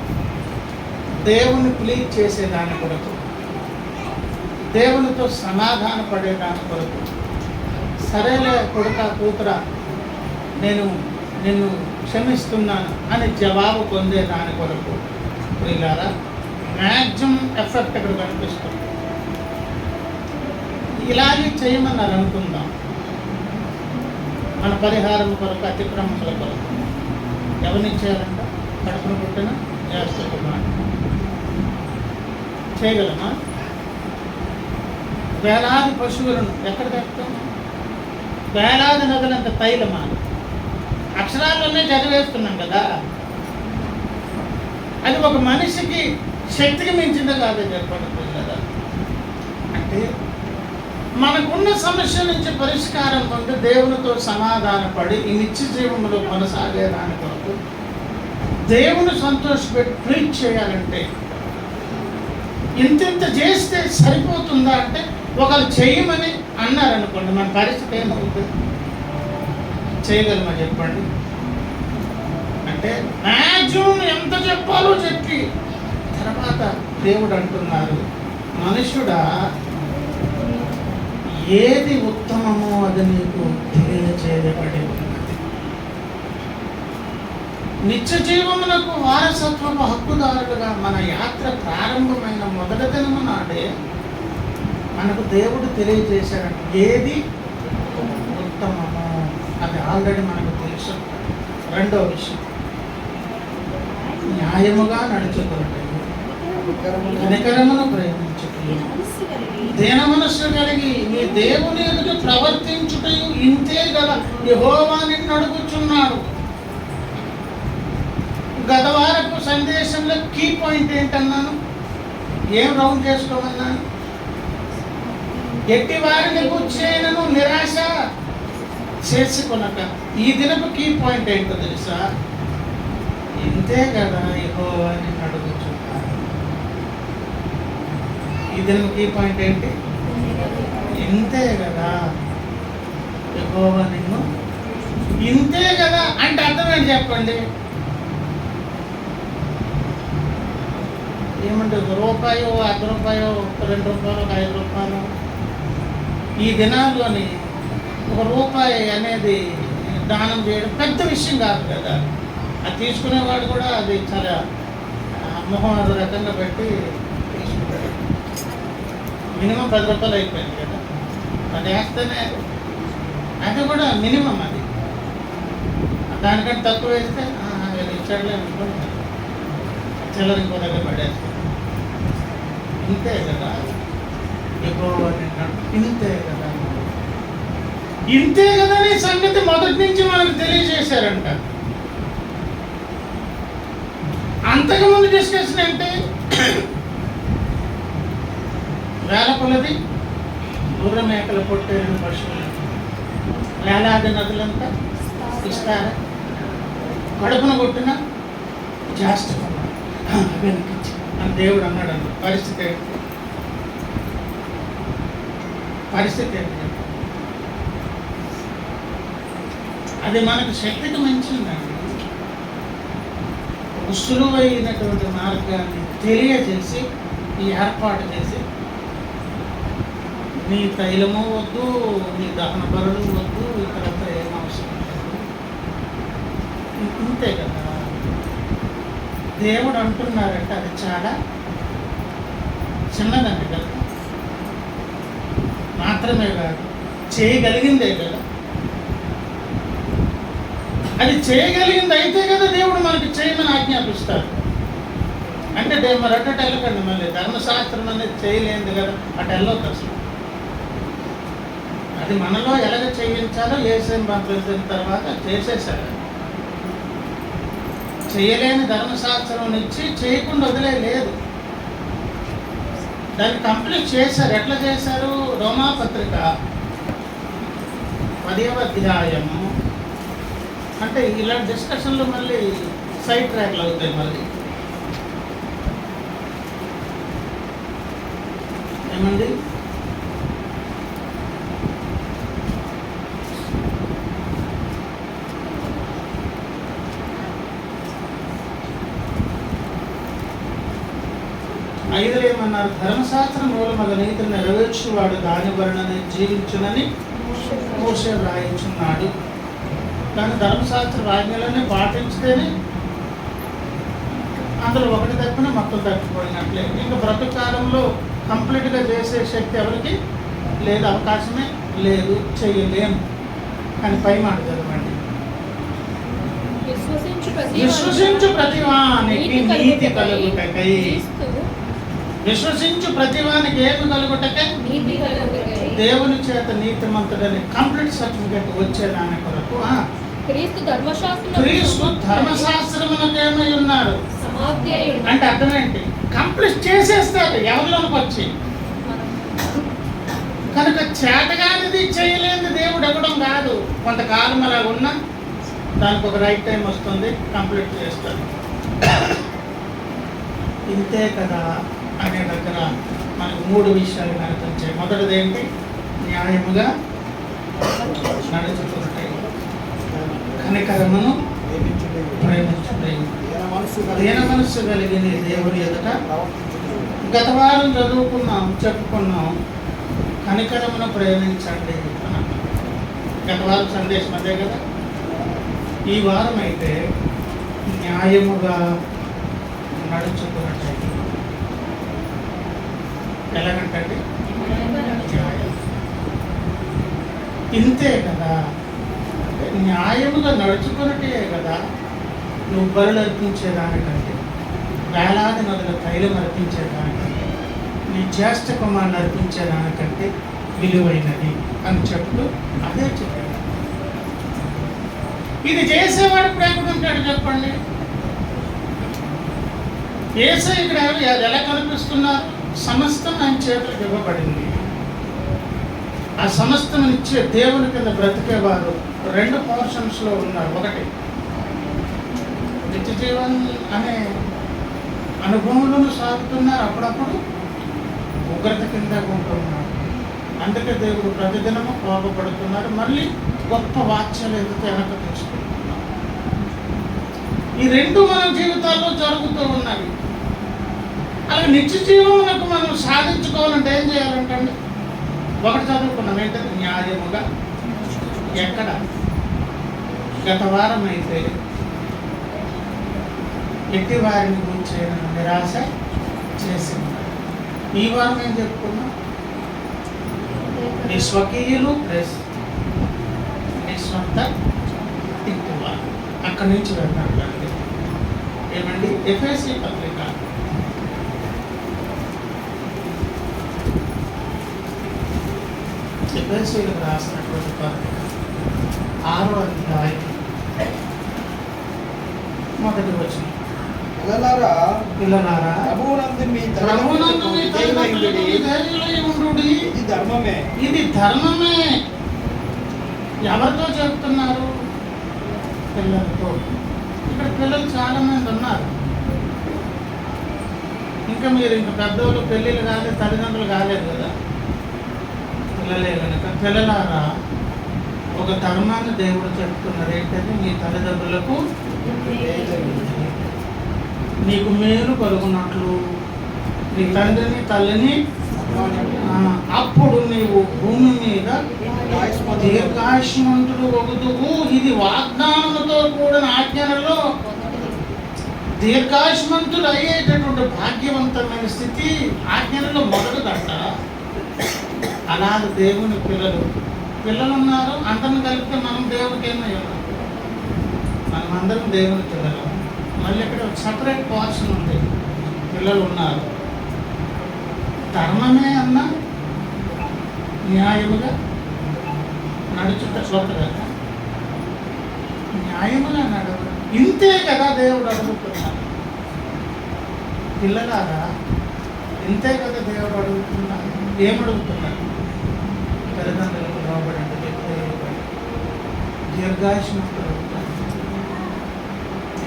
దేవుని ప్లీజ్ చేసేదాని కొరకు, దేవునితో సమాధాన పడేదాని కొరకు, సరేలే కొడుక కూతురా నేను నిన్ను క్షమిస్తున్నాను అని జవాబు పొందేదాని కొరకు ప్రియులారా మ్యాక్సిమం ఎఫెక్ట్ ఇక్కడ కనిపిస్తుంది. ఇలాగే చేయమన్నారు అనుకుందాం. మన పరిహారం కొరకు, అతిక్రమముల కొరకు ఎవరినిచ్చేయాలంట? కడుపును పుట్టిన జ్యేష్ఠ కుమారుడు. చేయగలమా? వేలాది పశువులను ఎక్కడ తెస్తాం? వేలాది నదులంత తైలమా? అక్షరాల్లోనే చదివేస్తున్నాం కదా. అది ఒక మనిషికి శక్తికి మించింది కాదే చెప్పండి కదా. అంటే మనకున్న సమస్య నుంచి పరిష్కారం పొంది దేవునితో సమాధానపడి ఈ నిత్య జీవంలో కొనసాగేదాని కొరకు దేవుని సంతోషపెట్టి ప్రీచ్ చేయాలంటే ఇంత చేస్తే సరిపోతుందా అంటే ఒకరు చేయమని అన్నారనుకోండి, మన పరిస్థితి ఏమవుతుంది? చేయగలమా చెప్పండి? అంటే మ్యాక్సిమం ఎంత చెప్పాలో చెప్పి తర్వాత దేవుడు అంటున్నారు, మనుషుడా ఏది ఉత్తమమో అది నీకు తెలియజేయబడి ఉన్నది. నిత్య జీవమునకు వారసత్వపు హక్కుదారులుగా మన యాత్ర ప్రారంభమైన మొదటి దినము నాడే మనకు దేవుడు తెలియజేశాడు ఏది ఉత్తమమో. అది ఆల్రెడీ మనకు తెలుసు. రెండవ విషయం, న్యాయముగా నడుచుకున్నట్టు, కనికరమును ప్రేమించుటయు, దీన మనస్సు కలిగి నీ దేవుని ఎదుట ప్రవర్తించుటయు ఇంతే గల యెహోవా నిన్ను అడుగుచున్నాడు. గత వారపు సందేశంలో కీ పాయింట్ ఏంటన్నాను? ఏం రౌండ్ చేసుకోమన్నాను? ఎట్టి వారిని కూర్చేనను నిరాశ చేసుకొనక. ఈ దినపు కీ పాయింట్ ఏంటో తెలుసా? ఇంతే కదా యెహోవా నిన్ను అడుగుచున్నాడు. ఈ దినపు కీ పాయింట్ ఏంటి? ఇంతే కదా యెహోవా నిన్ను. ఇంతే కదా అంటే అర్థం ఏంటి చెప్పండి? ఏమంటే రూపాయో, ₹1, ₹2, ₹5 ఈ దినాల్లోని ₹1 అనేది దానం చేయడం పెద్ద విషయం కాదు కదా. అది తీసుకునేవాడు కూడా అది చాలా మొహం అది రకంగా పెట్టి తీసుకుంటాడు. మినిమం ₹10 అయిపోయింది కదా. అది వేస్తేనే అది కూడా మినిమం అది. దానికంటే తక్కువ వేస్తే ఇచ్చాడులే అనుకుంటారు, చిల్లర ఇంకో దగ్గర పడేస్తారు. ఇంతే కదా ఎక్కువ ఇంతే కదా, ఇంతే కదా అనే సంగతి మొదటి నుంచి మనకు తెలియజేశారంట. అంతకుముందు డిస్కషన్ ఏంటి? వేల కొలది గుర్ర మేకల పొట్టేరు పశువులు వేలాది నదులంతా ఇస్తారా? కడుపున కొట్టిన జాస్తి వెనకిచ్చి అని దేవుడు అన్నాడు అన్న పరిస్థితి ఏంటి? పరిస్థితి ఏంటి? అది మనకు శక్తికి మించిందండి. సులువైనటువంటి మార్గాన్ని తెలియజేసి ఈ ఏర్పాటు చేసి, నీ తైలము వద్దు, నీ దహన బరులు వద్దు, ఇతరత ఏం అవసరం లేదు. ఇంతే కదా దేవుడు అంటున్నారంటే అది చాలా చిన్నదండి కదా, మాత్రమే కాదు చేయగలిగిందే కదా. అది చేయగలిగింది అయితే కదా దేవుడు మనకి చేయమని ఆజ్ఞాపిస్తారు. అంటే మరి అటు వెళ్ళకండి, మళ్ళీ ధర్మశాస్త్రం అనేది చేయలేంది కదా, అటు వెళ్ళొద్దు అసలు. అది మనలో ఎలాగ చేయించాలో యేసుని పంపించిన తర్వాత చేసేసారు. చేయలేని ధర్మశాస్త్రం ఇచ్చి చేయకుండా వదిలేదు, దాన్ని కంప్లీట్ చేశారు. ఎట్లా చేశారు? రోమాపత్రిక 10వ అధ్యాయము. అంటే ఇలాంటి డిస్కషన్లు మళ్ళీ సైడ్ ట్రాక్లు అవుతాయి. మళ్ళీ ఏమండి, ఐదులో ఏమన్నారు? ధర్మశాస్త్రం మూలమగ నీతిని నెరవేర్చువాడు దాని వలననే జీవించునని మోషే రాయించున్నాడు. కానీ ధర్మశాస్త్ర ఆజ్ఞలన్నీ పాటించితేనే అందులో ఒకటి తప్పిన మొత్తం తప్పిపోయినట్లే. ఇంకా బ్రతుకు కాలంలో కంప్లీట్గా చేసే శక్తి ఎవరికి లేదు, అవకాశమే లేదు, చెయ్యలేము. కానీ పై మాట చదవండి. విశ్వసించు ప్రతివానికి నీతి కలుగుటకై. విశ్వసించు ప్రతివానికి ఏమి కలుగుటకై? దేవుని చేత నీతిమంతుడని కంప్లీట్ సర్టిఫికేట్ వచ్చేదాని కొరకు క్రీస్తు ధర్మశాస్త్రమునకు ఏమై ఉన్నారు అంటే అర్థం ఏంటి? కంప్లీట్ చేసేస్తారు ఎవరిలోకి వచ్చి. కనుక చేతగానిది చేయలేనిది దేవుడు ఇవ్వడం కాదు. కొంతకాలం అలా ఉన్నా దానికి ఒక రైట్ టైం వస్తుంది, కంప్లీట్ చేస్తారు. ఇంతే కదా అనే దగ్గర మనకు 3 విషయాలు కనిపించాయి. మొదటిది ఏంటి? న్యాయముగా నడుచుకుంటాయి, కనికరమును ప్రేమించుతాయి, దీన మనస్సు కలిగిన దేవుని ఎదుట. గత వారం చదువుకున్నాం, చెప్పుకున్నాం, కనికరమును ప్రేమించండి. గత వారం సందేశం అదే కదా. ఈ వారం అయితే న్యాయముగా నడుచుకున్నట్టు. ఎలాగంటే ఇంతే కదా, న్యాయముగా నడుచుకున్నట్టే కదా నువ్వు బరులు అర్పించేదానికంటే, వేలాది నదుల తైలం అర్పించేదానికంటే, నీ జ్యేష్ఠ కుమారుని అర్పించేదానికంటే విలువైనది అని చెప్తూ అదే చెప్పాడు. ఇది చేసేవాడు ఇప్పుడు ఎక్కడుంటాడు చెప్పండి? యేసయ్య ఇక్కడ ఎలా కనిపిస్తున్నారు? సమస్తం ఆయన చేతులకు ఇవ్వబడింది. ఆ సమస్తం ఇచ్చే దేవుని కింద బ్రతికేవారు 2 పోర్షన్స్లో ఉన్నారు. ఒకటి నిత్య జీవన్ అనే అనుభవంలోనూ సాగుతున్నారు, అప్పుడప్పుడు ఉగ్రత కింద ఉంటున్నారు. అందుకే దేవుడు ప్రతిదినము కోపపడుతున్నారు, మళ్ళీ గొప్ప వాత్సల్యతతో వెనక తీసుకుంటున్నారు. ఈ 2 మన జీవితాల్లో జరుగుతూ ఉన్నవి. అలాగే నిత్య జీవమునకు మనం సాధించుకోవాలంటే ఏం చేయాలంటే, ఒకటి చదువుకున్నాం, ఏంటంటే న్యాయముగా. ఎక్కడ? గత వారం అయితే ఎట్టి వారిని గురించి నిరాశ చేసింది. ఈ వారం ఏం చెప్పుకున్నాం? నీ స్వకీయులు ప్లస్ అక్కడి నుంచి వెళ్తాం కానీ ఏమండి ఎఫెసీ పత్రిక ఎఫెసీలకు రాసినటువంటి పత్రిక 6వ అధ్యాయం మొదటి వచనం. పిల్లలారా ప్రభువునందు మీ ప్రభువునందు మీ తల్లిదండ్రులకు ధైర్యులై ఉండుడి. ఇది ధర్మమే. ఎవరితో చెప్తున్నారు? పిల్లలతో. ఇక్కడ పిల్లలు చాలా మంది ఉన్నారు. ఇంకా మీరు ఇంకా పెద్దవాళ్ళు పెళ్ళిళ్ళు కాలేదు, తల్లిదండ్రులు కాలేదు కదా, పిల్లలే కనుక పిల్లలారా ఒక ధర్మాన్ని దేవుడు చెప్తున్నారు. ఏంటంటే మీ తల్లిదండ్రులకు నీకు మేలు కలుగునట్లు నీ తండ్రిని తల్లిని అప్పుడు నీవు భూమి మీద దీర్ఘాయుష్మంతుడు ఒగుదువు. ఇది వాగ్దానంతో కూడిన ఆజ్ఞలలో దీర్ఘాయుష్మంతుడు అయ్యేటటువంటి భాగ్యవంతమైన స్థితి ఆజ్ఞలలో మొదటిదంట. అలాగే దేవుని పిల్లలు ఉన్నారు. అందరిని కలిపితే మనం దేవునికి ఏమయ్యాం? మనం అందరం దేవుని పిల్లలు. మళ్ళీ ఇక్కడ ఒక సపరేట్ పోర్షన్ ఉంది. పిల్లలు ఉన్నారు. ధర్మమే అన్నా న్యాయముగా నడుచుట చోటగా న్యాయముగా నడవ. ఇంతే కదా దేవుడు అడుగుతున్నాడు. పిల్లలారా ఇంతే కదా దేవుడు అడుగుతున్నాడు. ఏమడుగుతున్నాడు? తల్లిదండ్రులకు లోబడండి, దీర్ఘాయుష్మంతులు అడుగుతాడు.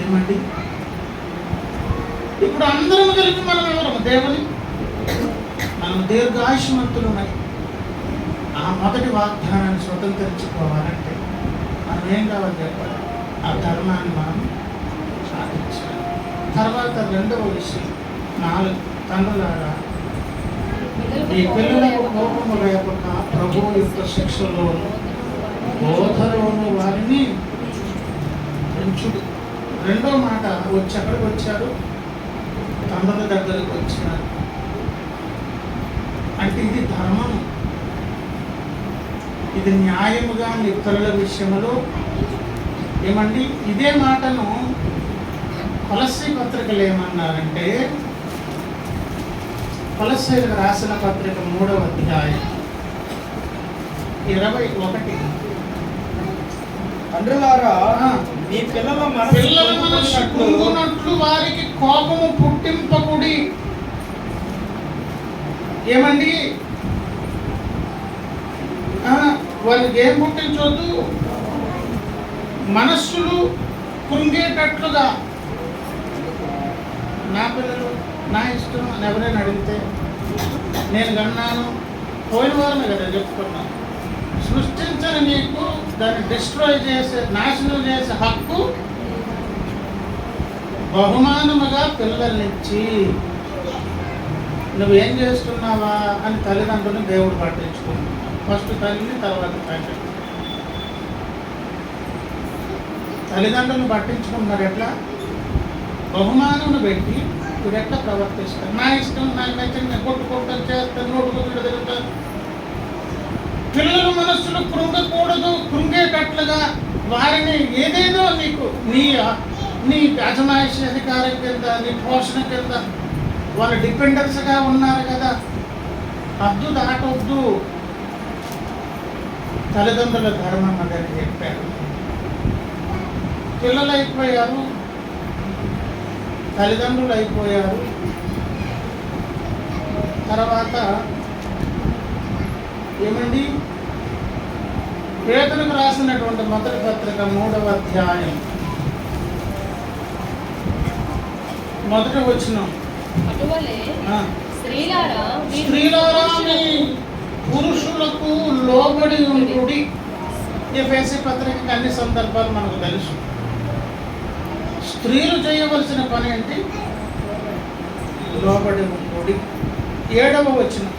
ఏమండి ఇప్పుడు అందరం కలిపి మనం ఎవరు? దేవుని మనం దీర్ఘాయుష్మంతులున్నాయి. ఆ మొదటి వాగ్దానాన్ని స్వతంత్రించుకోవాలంటే మనం ఏం కావాలి చెప్పాలి? ఆ ధర్మాన్ని మనం సాధించాలి. తర్వాత రెండవ విషయం 4 తండ్రులారా ఈ పిల్లలకు కోపము రేపక ప్రభువు యొక్క శిక్షలోను బోధలోను వారిని పెంచుడు. రెండో మాట ఎక్కడికి వచ్చారు? తండ్రుల దగ్గరికి వచ్చారు. అంటే ఇది ధర్మం, ఇది న్యాయముగా మీ ఇతరుల విషయంలో ఏమండి. ఇదే మాటను కొలస్సీ పత్రికలు ఏమన్నారంటే, కొలస్సీలకు రాసిన పత్రిక 3వ అధ్యాయం 21. తండ్రులారా మీ పిల్లల మనసు పొంగునట్లు వారికి కోపము పుట్టింపకుడి. ఏమండి వాళ్ళకి ఏం పుట్టించొద్దు? మనస్సులు కృంగేటట్లుగా. నా పిల్లలు నా ఇష్టం అని ఎవరైనా అడిగితే నేను కన్నాను. పోయిన వారమే కదా చెప్పుకున్నాను. సృష్టించని నీకు దాన్ని డిస్ట్రాయ్ చేసే, నాశనం చేసే హక్కు బహుమానముగా పిల్లల్నిచ్చి నువ్వేం చేస్తున్నావా అని తల్లిదండ్రులను దేవుడు పట్టించుకున్నాడు. ఫస్ట్ తల్లిని, తర్వాత తండ్రి. తల్లిదండ్రులను పట్టించుకున్నారు. ఎట్లా? బహుమానం పెట్టి ఇప్పుడు ఎట్లా ప్రవర్తిస్తారు? నా ఇష్టం, నాకు నచ్చింది కొట్టుకుంటాను, చేస్తాను, నోటుకుంటూ తిరుగుతాను. పిల్లల మనస్సులు కృంగకూడదు. కృంగేటట్లుగా వారిని ఏదేదో నీ అజమాయిషి అధికారం కింద, నీ పోషణ కింద వాళ్ళు డిపెండెన్స్గా ఉన్నారు కదా, హద్దు దాటొద్దు. తల్లిదండ్రుల ధర్మం అదని చెప్పారు. పిల్లలు అయిపోయారు, తల్లిదండ్రులు అయిపోయారు. తర్వాత ఏమండి పేతురుకు రాసినటువంటి మొదటి పత్రిక 3వ అధ్యాయం మొదటి వచనం. స్త్రీలారా మీ పురుషులకు లోబడి ఉండుడి. ఎఫెసీ పత్రికకి అన్ని సందర్భాలు మనకు తెలుసు. స్త్రీలు చేయవలసిన పని ఏంటి? లోబడి ఉండుడి. 7వ వచనం.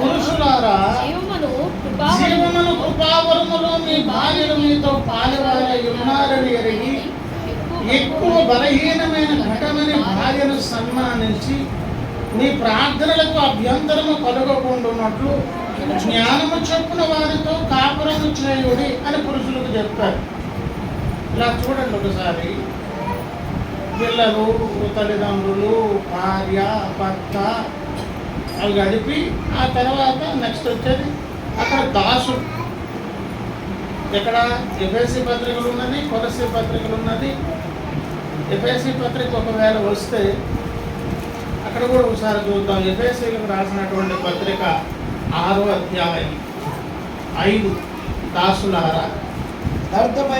పురుషులారా జీవమును కృపావరములో మీ భార్యలు మీతో పాలువారై ఉన్నారని ఎరిగి ఎక్కువ బలహీనమైన ఘటమని భార్యను సన్మానించి మీ ప్రార్థనలకు అభ్యంతరము కలగకుండాన్నట్లు జ్ఞానము చొప్పున వారితో కాపురము చేయుడి అని పురుషులకు చెప్పారు. ఇలా చూడండి ఒకసారి. పిల్లలు, తల్లిదండ్రులు, భార్య, భర్త అవి గడిపి ఆ తర్వాత నెక్స్ట్ వచ్చేది అక్కడ దాసుడు. ఇక్కడ ఎఫ్ఎస్సి పత్రికలు ఉన్నది, కొలస్సీ పత్రికలు ఉన్నది. ఎఫ్ఎస్సి పత్రిక ఒకవేళ వస్తే అక్కడ కూడా ఒకసారి చూద్దాం. ఎఫ్ఎస్సీలకు రాసినటువంటి పత్రిక 6వ అధ్యాయం 5. దాసులారా,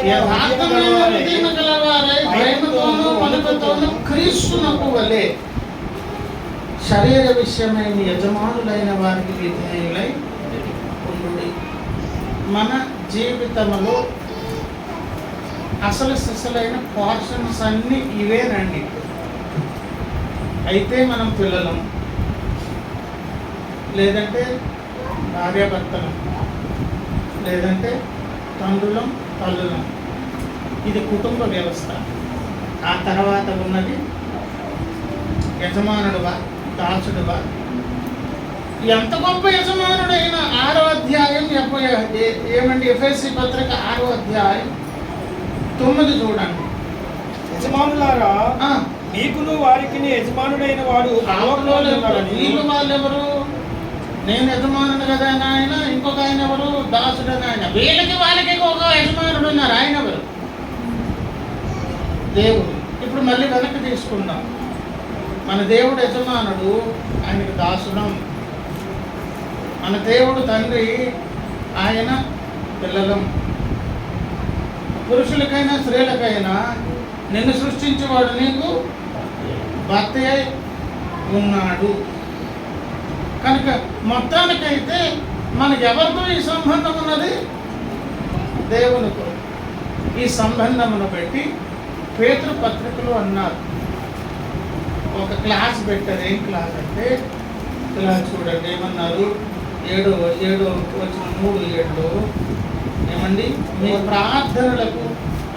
యథార్థమైన హృదయము గలవారై ప్రేమతోనూ పలుకుతోనూ క్రీస్తునకు వలె శరీర విషయమైన యజమానులైన వారికి విధేయులై ఉండుడి. మన జీవితంలో అసలు సిసలైన పోర్షన్స్ అన్నీ ఇవేనండి. అయితే మనం పిల్లలం, లేదంటే భార్యాభర్తలం, లేదంటే తండ్రులం, తల్లులం. ఇది కుటుంబ వ్యవస్థ. ఆ తర్వాత ఉన్నది యజమానుడువా, దాసుడువా. ఎంత గొప్ప యజమానుడైన 6వ అధ్యాయం ఏమండి ఎఫ్ఎస్సి పత్రిక 6వ అధ్యాయం 9 చూడండి. యజమానులారా, మీకును వారికి యజమానుడైన వాడు వీళ్ళు వాళ్ళు ఎవరు? నేను యజమానుడు కదా ఆయన, ఇంకొక ఆయన ఎవరు? దాసుడని ఆయన. వీళ్ళకి వాళ్ళకి ఒక యజమానుడు ఉన్నారు. ఆయన ఎవరు? దేవుడు. ఇప్పుడు మళ్ళీ వెనక్కి తీసుకుందాం. మన దేవుడు యజమానుడు, ఆయనకి దాసుడం. మన దేవుడు తండ్రి, ఆయన పిల్లలం. పురుషులకైనా స్త్రీలకైనా నిన్ను సృష్టించేవాడు నీకు భర్త ఉన్నాడు. కనుక మొత్తానికైతే మనకు ఎవరితో ఈ సంబంధం ఉన్నది? దేవునితో. ఈ సంబంధమును పెట్టి పేతురు పత్రికలు అన్నారు. ఒక క్లాస్ పెట్టారు. ఏం క్లాస్ అంటే ఇలా చూడండి ఏమన్నారు. 7:3 ఏమండి? మీ ప్రార్థనలకు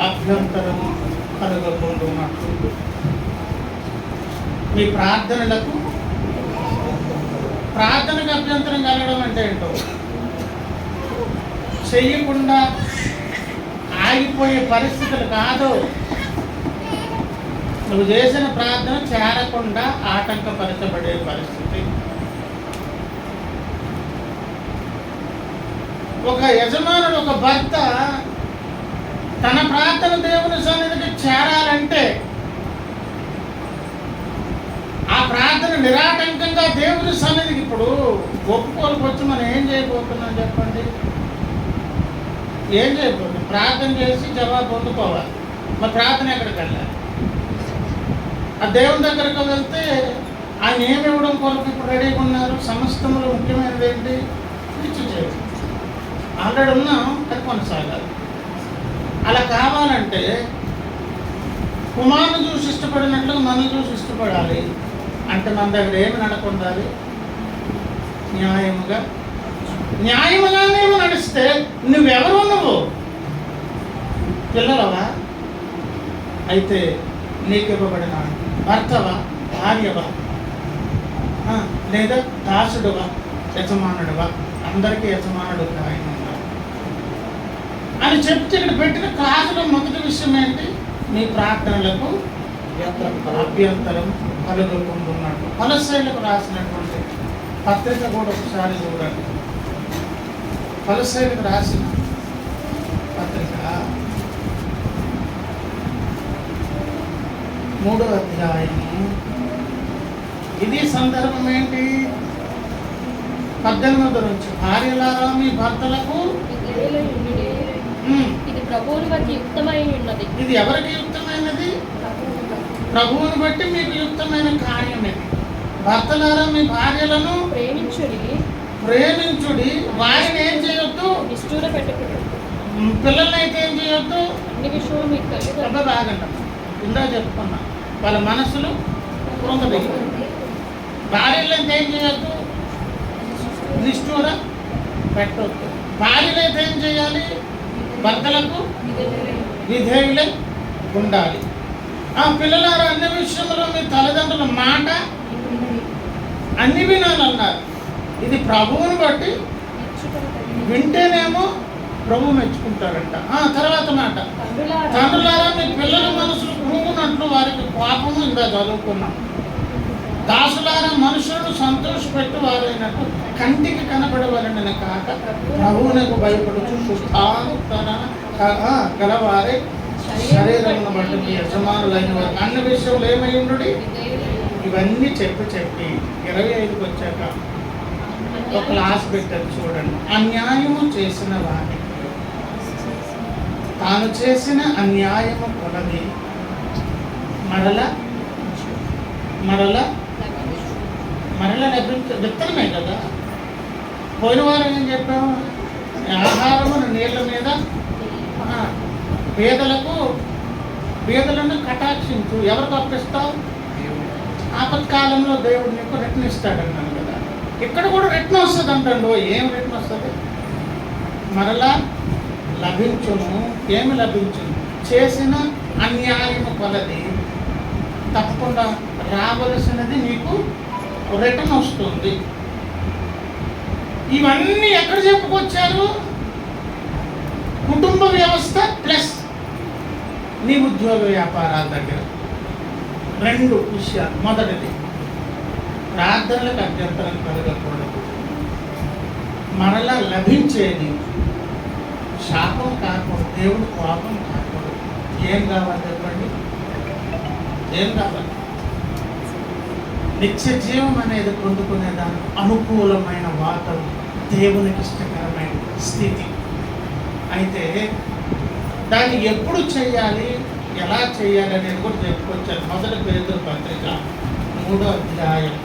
అభ్యంతరము కలగకుండున్నట్లు. మీ ప్రార్థనలకు ప్రార్థనకు అభ్యంతరం కలగడం అంటే ఏంటో, చెయ్యకుండా ఆగిపోయే పరిస్థితులు కాదు. నువ్వు చేసిన ప్రార్థన చేరకుండా ఆటంకపరచబడే పరిస్థితి. ఒక యజమానుడు, ఒక భర్త తన ప్రార్థన దేవుని సన్నిధికి చేరాలంటే ఆ ప్రార్థన నిరాటంకంగా దేవుని సన్నిధికి ఇప్పుడు ఒప్పుకోలకు వచ్చి మనం ఏం చేయబోతున్నాం చెప్పండి? ఏం చేయబోతున్నాం? ప్రార్థన చేసి జవాబు పొందుకోవాలి. మరి ప్రార్థన ఎక్కడికి వెళ్ళాలి? ఆ దేవుని దగ్గరకు వెళ్తే ఆయన ఏమి ఇవ్వడం కొరకు ఇప్పుడు రెడీగా ఉన్నారు? సమస్తములో ముఖ్యమైనది ఏంటి? ఇచ్చి చేయడం. ఆల్రెడీ ఉన్నాం, అది కొనసాగాలి. అలా కావాలంటే కుమారుని చూసి ఇష్టపడినట్లుగా మనం చూసి ఇష్టపడాలి. అంటే మన దగ్గర ఏమి నడకుండాలి? న్యాయముగానే నడిస్తే నువ్వెవరు? నువ్వు పిల్లలవా? అయితే నీకు ఇవ్వబడిన భర్తవా, భార్యవా, లేదా దాసుడువా, యజమానుడువా? అందరికీ యజమానుడు ఆయన ఉన్నారు అని చెప్తే ఇక్కడ పెట్టిన క్లాసులో మొదటి విషయం ఏంటి? మీ ప్రార్థనలకు అభ్యంతరం కలుగుకుంటున్నట్టు. కొలస్సీలకు రాసినటువంటి పత్రిక కూడా ఒకసారి చూడండి. కొలస్సీలకు రాసిన పత్రిక 3వ అధ్యాయము. ఇది సందర్భం ఏంటి? 18 నుంచి. భార్యలారా మీ భర్తలకు ఇది ప్రభువుని బట్టి యుక్తమై ఉన్నది. ఇది ఎవరికి యుక్తమైనది? ప్రభువుని బట్టి మీకు యుక్తమైన కార్యం ఇది. భర్తలారా మీ భార్యలను ప్రేమించుడి, వారిని ఏం చేయొద్దు? నిష్ఠూర పెట్టకూడదు. పిల్లల్ని అయితే ఏం చేయొద్దు? అన్ని విషయంలో మీకు బాగంట ఇందా చెప్పుకున్నా. వాళ్ళ మనసులు కృంగదీయ. భార్యలైతే ఏం చేయొద్దు? నిష్ఠూర పెట్టొద్దు. భార్యలైతే ఏం చేయాలి? భర్తలకు విధేయులై ఉండాలి. ఆ పిల్లలారా అన్ని విషయంలో మీ తల్లిదండ్రుల మాట అన్ని వినాలన్నారు. ఇది ప్రభువుని బట్టి వింటేనేమో ప్రభు మెచ్చుకుంటాడంట. తర్వాత మాట, తండ్రులారా తండ్రులారా మీ పిల్లల మనసులు కృంగునట్లు వారికి పాపము ఇందా చదువుకున్నాం. దాసులారా మనుషులను సంతోషపెట్టు వారైనట్టు కంటికి కనబడవలనని కాక ప్రభువునకు భయపడుచు శుద్ధాంతన గలవారే శరీరమును బట్టి మీ యజమానులైన వారు అన్ని విషయంలో ఏమై ఉండు. ఇవన్నీ చెప్పి 25కి వచ్చాక ఒక క్లాస్ పెట్టారు చూడండి. అన్యాయము చేసిన వారిని తాను చేసిన అన్యాయము కొలది మరల విత్తనమే కదా. పోయిన వారం ఏం చెప్పాము, ఆహారము నీళ్ళ మీద పేదలను కటాక్షించు. ఎవరికి అప్పిస్తావు? ఆపత్కాలంలో దేవుడు నీకు రిటర్న్ ఇస్తాడన్నాను కదా. ఇక్కడ కూడా రిటర్న్ వస్తుంది అంటాడు. ఏం రిటర్న్ వస్తుంది? మరలా లభించును. ఏమి లభించును? చేసిన అన్యాయము కొలది తప్పకుండా రావలసినది నీకు రిటర్న్ వస్తుంది. ఇవన్నీ ఎక్కడ చెప్పుకొచ్చారు? కుటుంబ వ్యవస్థ ప్లస్ నీ ఉద్యోగ వ్యాపారాల దగ్గర 2 విషయాలు. మొదటిది, ప్రార్థనలకు అభ్యంతరం కలగకూడదు. మరలా లభించేది శాపం కాకూడదు, దేవుడు కోపం కాకూడదు. ఏం కావాలి చెప్పండి? ఏం కావాలి? నిత్య జీవం అనేది పొందుకునేదానికి అనుకూలమైన వాతావరణం, దేవునికి ఇష్టకరమైన స్థితి. అయితే దాన్ని ఎప్పుడు చేయాలి, ఎలా చేయాలి అనేది కూడా చెప్పుకొచ్చారు. మొదటి పేతురు పత్రిక 3వ అధ్యాయం.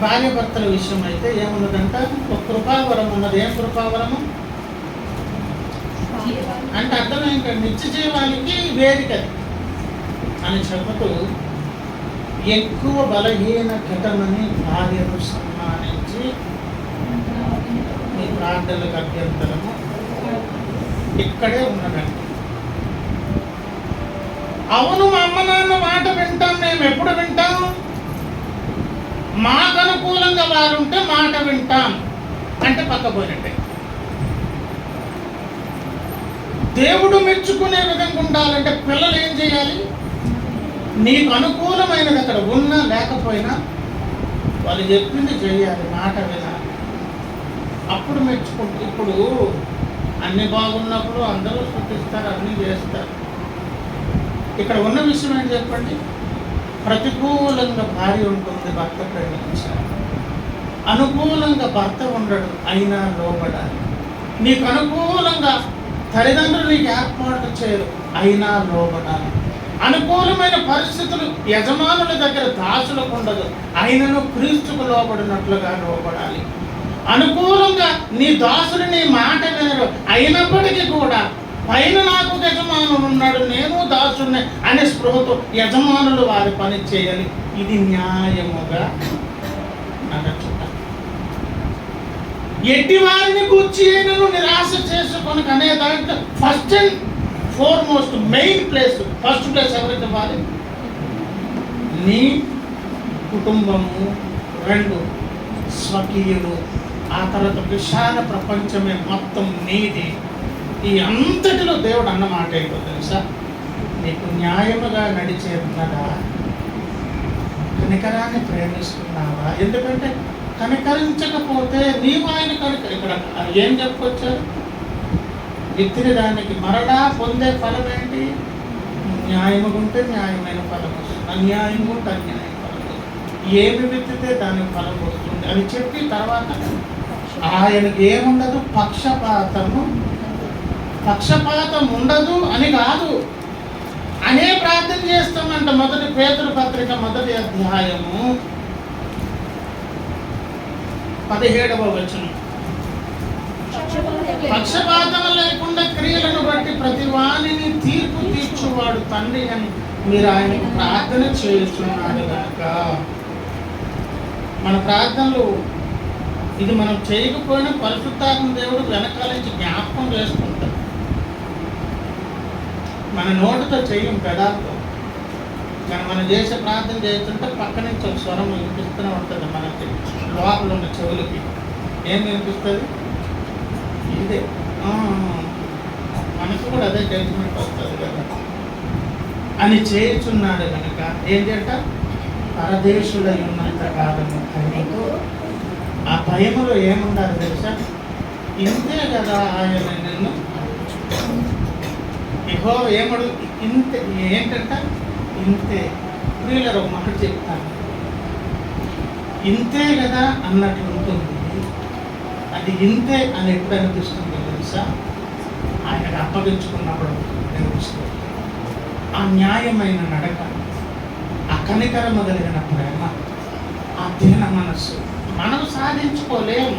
భార్య భర్తల విషయం అయితే ఏమున్నదంట? ఒక కృపావరం ఉన్నది. ఏం కృపావరము అంటే అర్థం ఏంటంటే నిత్య జీవానికి వేదికది అని చెబుతూ ఎక్కువ బలహీన ఘటనని భార్యను సన్మానించి మీ ప్రార్థనలకు అభ్యంతరము ఇక్కడే ఉన్నదండి. అవును, మా అమ్మ నాన్న మాట వింటాం. మేము ఎప్పుడు వింటాం? మాకు అనుకూలంగా వారుంటే మాట వింటాం అంటే పక్కపోయినట్టే. దేవుడు మెచ్చుకునే విధంగా ఉండాలంటే పిల్లలు ఏం చేయాలి? నీకు అనుకూలమైనది అక్కడ ఉన్నా లేకపోయినా వాళ్ళు చెప్పింది చేయాలి, మాట వినాలి. అప్పుడు మెచ్చుకుంటు. ఇప్పుడు అన్ని బాగున్నప్పుడు అందరూ స్తుతిస్తారు, అన్నీ చేస్తారు. ఇక్కడ ఉన్న విషయం ఏం చెప్పండి? ప్రతికూలంగా భార్య ఉంటుంది, భర్త ప్రేమించాలి. అనుకూలంగా భర్త ఉండడు, అయినా లోబడాలి. నీకు అనుకూలంగా తల్లిదండ్రులు నీకు ఏర్పాటు చేయరు, అయినా లోబడాలి. అనుకూలమైన పరిస్థితులు యజమానుల దగ్గర దాసులకు ఉండదు, అయినను క్రీస్తుకు లోబడినట్లుగా లోబడాలి. అనుకూలంగా నీ దాసులు నీ మాట వినరు, అయినప్పటికీ కూడా పైన నాకు యజమానుడు ఉన్నాడు, నేను దాసుని అనే స్పృహతో యజమానులు వారి పని చేయాలి. ఇది న్యాయముగా నడచుట. ఎట్టి వారిని కూర్చి నిరాశ చేసుకొని అనే దాంట్లో first and foremost main place, first place ఎవరికి ఇవ్వాలి? నీ కుటుంబము, 2 స్వకీయులు, ఆ తర్వాత విశాల ప్రపంచమే మొత్తం నీది. ఈ అంతటిలో దేవుడు అన్న మాట ఏంటో తెలుసా? నీకు న్యాయముగా నడిచేస్తున్నదా? కనికరాన్ని ప్రేమిస్తున్నావా? ఎందుకంటే కనికరించకపోతే నీవు ఆయన ఇక్కడ ఏం చెప్పుకొచ్చారు? విత్తిన దానికి మరలా పొందే ఫలం ఏంటి? న్యాయముగా ఉంటే న్యాయమైన ఫలం వస్తుంది, అన్యాయంగా ఉంటే అన్యాయం ఫలం వస్తుంది. ఏమి విత్తితే దానికి ఫలం వస్తుంది అని చెప్పి తర్వాత ఆయనకి ఏముండదు? పక్షపాతం ఉండదు అని కాదు అనే ప్రార్థన చేస్తామంట. మొదటి పేతురు పత్రిక 1వ అధ్యాయము 17వ వచనం. పక్షపాతం లేకుండా క్రియలను బట్టి ప్రతి వాణిని తీర్పు తీర్చువాడు తండ్రి అని మీరు ఆయనకు ప్రార్థన చేస్తున్నాడు కనుక మన ప్రార్థనలు ఇది మనం చేయకపోయినా పరిశుద్ధాత్మ దేవుడు వెనకాల నుంచి జ్ఞాపకం చేసుకుంటాడు. మన నోటితో చెయ్యం, పెదాలతో. కానీ మనం చేసే ప్రార్థన చేస్తుంటే పక్క నుంచి ఒక స్వరం వినిపిస్తూనే ఉంటుంది. మనకి లోపల ఉన్న చెవులకి ఏం వినిపిస్తుంది? ఇదే ఆ, మనకు కూడా అదే జడ్జిమెంట్ వస్తుంది కదా అని చేయుచున్నాడు కనుక ఏంటంట పరదేశులై ఉన్నంత కాలము భయముతో. ఆ భయములో ఏముండాలి తెలుసా? ఇంతే కదా ఆయన నిన్ను యెహోవా ఏమడు ఇంతే ఏంటంట ఇంతే. ప్రియులారా ఒక మాట చెప్తాను, ఇంతే కదా అన్నట్లు ఉంటుంది. అది ఇంతే అని ఎప్పుడు అనిపిస్తుందో తెలుసా? ఆయనకు అప్పగించుకున్నప్పుడు అనిపిస్తుంది. ఆ న్యాయమైన నడక, ఆ కనికరము కలిగిన ప్రేమ, ఆ దీన మనస్సు మనం సాధించుకోలేము.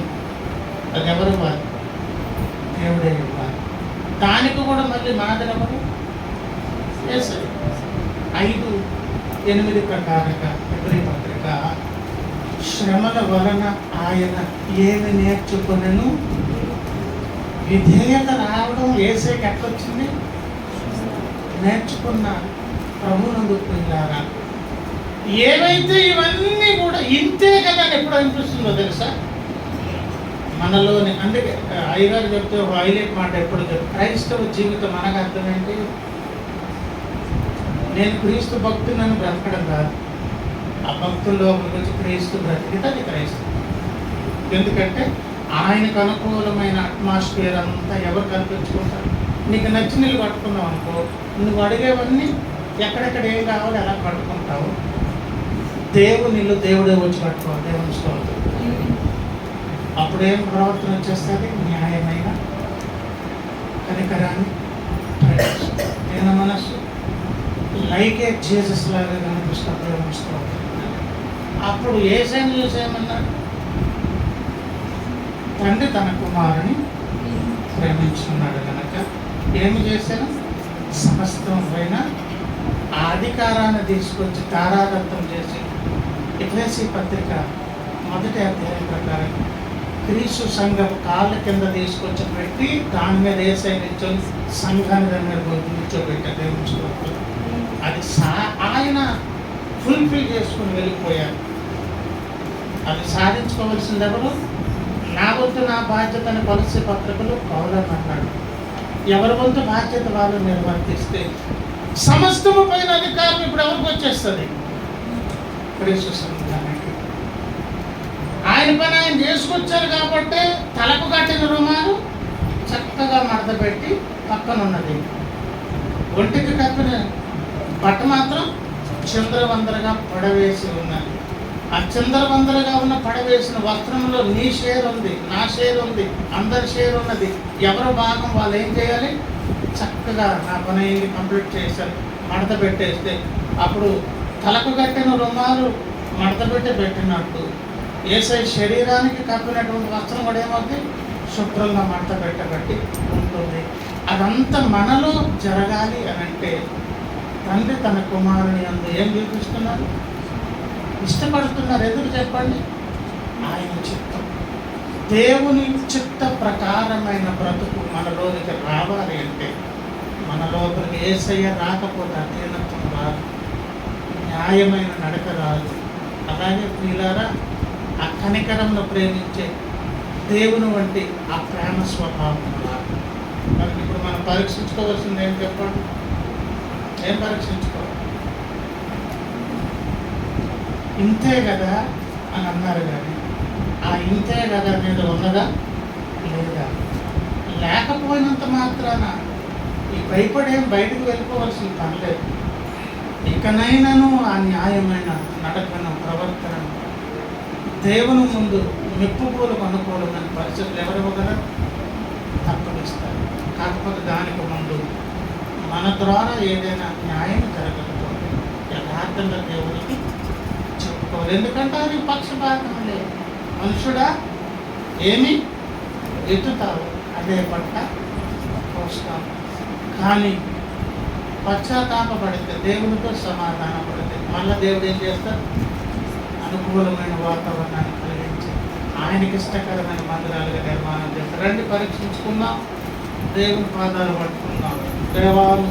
అది ఎవరు వారు? దేవుడే ఇవ్వాలి. దానికి కూడా మళ్ళీ మనదెవరు? యేసయ్య. 5:8 ప్రకారంగా హెబ్రీ పత్రిక, శ్రమల వలన ఆయన ఏమి నేర్చుకొనెను? విధేయత రావడం యేసయ్యకి ఎట్లొచ్చింది? నేర్చుకున్న ప్రభునందు పిల్లారా, ఏవైతే ఇవన్నీ కూడా ఇంతే కదా అని ఎప్పుడు అనిపిస్తుందో తెలుసా? మనలోని అందుకే అయ్యగారు చెప్తే ఒక హైలైట్ మాట ఎప్పుడు చెప్తారు, క్రైస్తవ జీవితం మనకు అర్థం ఏంటి? నేను క్రీస్తు భక్తులను బ్రతకడం కాదు, ఆ భక్తుల్లో వచ్చి క్రీస్తు బ్రతికితే అది క్రైస్తవం. ఎందుకంటే ఆయనకు అనుకూలమైన అట్మాస్ఫియర్ అంతా ఎవరు కల్పించుకుంటారు? నీకు నచ్చిన నీళ్ళు పట్టుకున్నావు అనుకో, నువ్వు అడిగేవన్నీ ఎక్కడెక్కడ ఏం కావాలో ఎలా పట్టుకుంటావు. దేవునిల్లు దేవుడే వచ్చి పట్టుకోవాలి. దేవుని స్తోత్రం. అప్పుడేం ప్రవర్తన వచ్చేస్తుంది? న్యాయమైన కనికరాన్ని, నేను మనస్సు లైకే జీసస్ లాగా కనిపిస్తా. దేవుని స్తోత్రం. అప్పుడు యేసయ్యను చూసేయమన్నాడు, తండ్రి తన కుమారుని ప్రేమించుకున్నాడు కనుక ఏమి చేశాను? సమస్తం పైన ఆ అధికారాన్ని తీసుకొచ్చి తారాదత్తం చేసి ఎఫెసీ పత్రిక 1వ అధ్యాయం ప్రకారం క్రీస్తు సంఘం కాళ్ళ కింద తీసుకొచ్చి పెట్టి దాని మీద యేసయ్య నిల్చొని సంఘాన్ని దాని మీద కూర్చోబెట్టారు. దేవుని స్తోత్రం. అది ఆయన ఫుల్ఫిల్ చేసుకుని వెళ్ళిపోయారు. అది సాధించుకోవాల్సింది ఎవరు? నా వంతు నా బాధ్యతని కొలసి పత్రికలు పౌలని అన్నాడు. ఎవరి వంతు బాధ్యత వాళ్ళు నిర్వర్తిస్తే సమస్తము పైన అధికారం ఇప్పుడు ఎవరికి వచ్చేస్తుంది? క్రీస్తు సంఘానికి. ఆయన పని ఆయన చేసుకొచ్చారు కాబట్టి తలకు కట్టిన రుమాలు చక్కగా మడత పెట్టి పక్కన ఉన్నది. ఒంటికి కప్పిన బట్ట మాత్రం చిందరవందరగా పడవేసి ఉన్నది. ఆ చిందరవందరగా ఉన్న పడవేసిన వస్త్రంలో నీ షేర్ ఉంది, నా షేర్ ఉంది, అందరి షేర్ ఉన్నది. ఎవరి భాగం వాళ్ళు ఏం చేయాలి? చక్కగా నా పని అయింది, కంప్లీట్ చేశారు, మడత పెట్టేస్తే అప్పుడు తలకు కట్టిన రుమాలు మడత పెట్టినట్టు యేసయ్య శరీరానికి కప్పినటువంటి వస్త్రం కూడా ఏమవుతుంది? శుభ్రంగా మడత పెట్టబట్టి ఉంటుంది. అదంతా మనలో జరగాలి అని అంటే తండ్రి తన కుమారుని అందు ఏం చూపిస్తున్నారు? ఇష్టపడుతున్నారు. ఎందుకు చెప్పండి? ఆయన చిత్తం, దేవుని చిత్త ప్రకారమైన బ్రతుకు మనలోనికి రావాలి అంటే మన లోపలికి యేసయ్య రాకపోతే అధీనత్వం రాదు, న్యాయమైన నడక రాదు. అలాగే ప్రియులారా, ఆ కనికరంలో ప్రేమించే దేవుని వంటి ఆ ప్రేమ స్వభావం రాదు. మరి ఇప్పుడు మనం పరీక్షించుకోవాల్సింది ఏం చెప్పండి? ఏం పరీక్షించుకోవాలి? ఇంతే కదా అని అన్నారు కానీ ఆ ఇంతే కదా మీద ఉన్నదా లేదా? లేకపోయినంత మాత్రాన ఈ భయపడేం బయటకు వెళ్ళిపోవాల్సిన పని లేదు. ఇకనైనాను ఆ న్యాయమైన నడకను, ప్రవర్తనను దేవుని ముందు మెప్పుకోలకు అనుకూలమైన పరిస్థితులు ఎవరివ్వగలరు? తప్పనిస్తారు. కాకపోతే దానికి ముందు మన ద్వారా ఏదైనా న్యాయం జరగకపోతే యథార్థంగా దేవునికి చెప్పుకోవాలి. ఎందుకంటే అది పక్షపాతం లేదు. మనుషుడా ఏమి ఎత్తుతావు అదే పట్ట కోస్తావు. కానీ పశ్చాత్తాపడితే దేవునితో సమాధాన పడితే మళ్ళీ దేవుడు ఏం చేస్తారు? అనుకూలమైన వాతావరణాన్ని కలిగించి ఆయనకి ఇష్టకరమైన మందిరాలుగా నిర్మాణం చేస్తారు. రండి పరీక్షించుకుందాం, దేవుని పాదాలు పట్టుకుందాం. దేవాను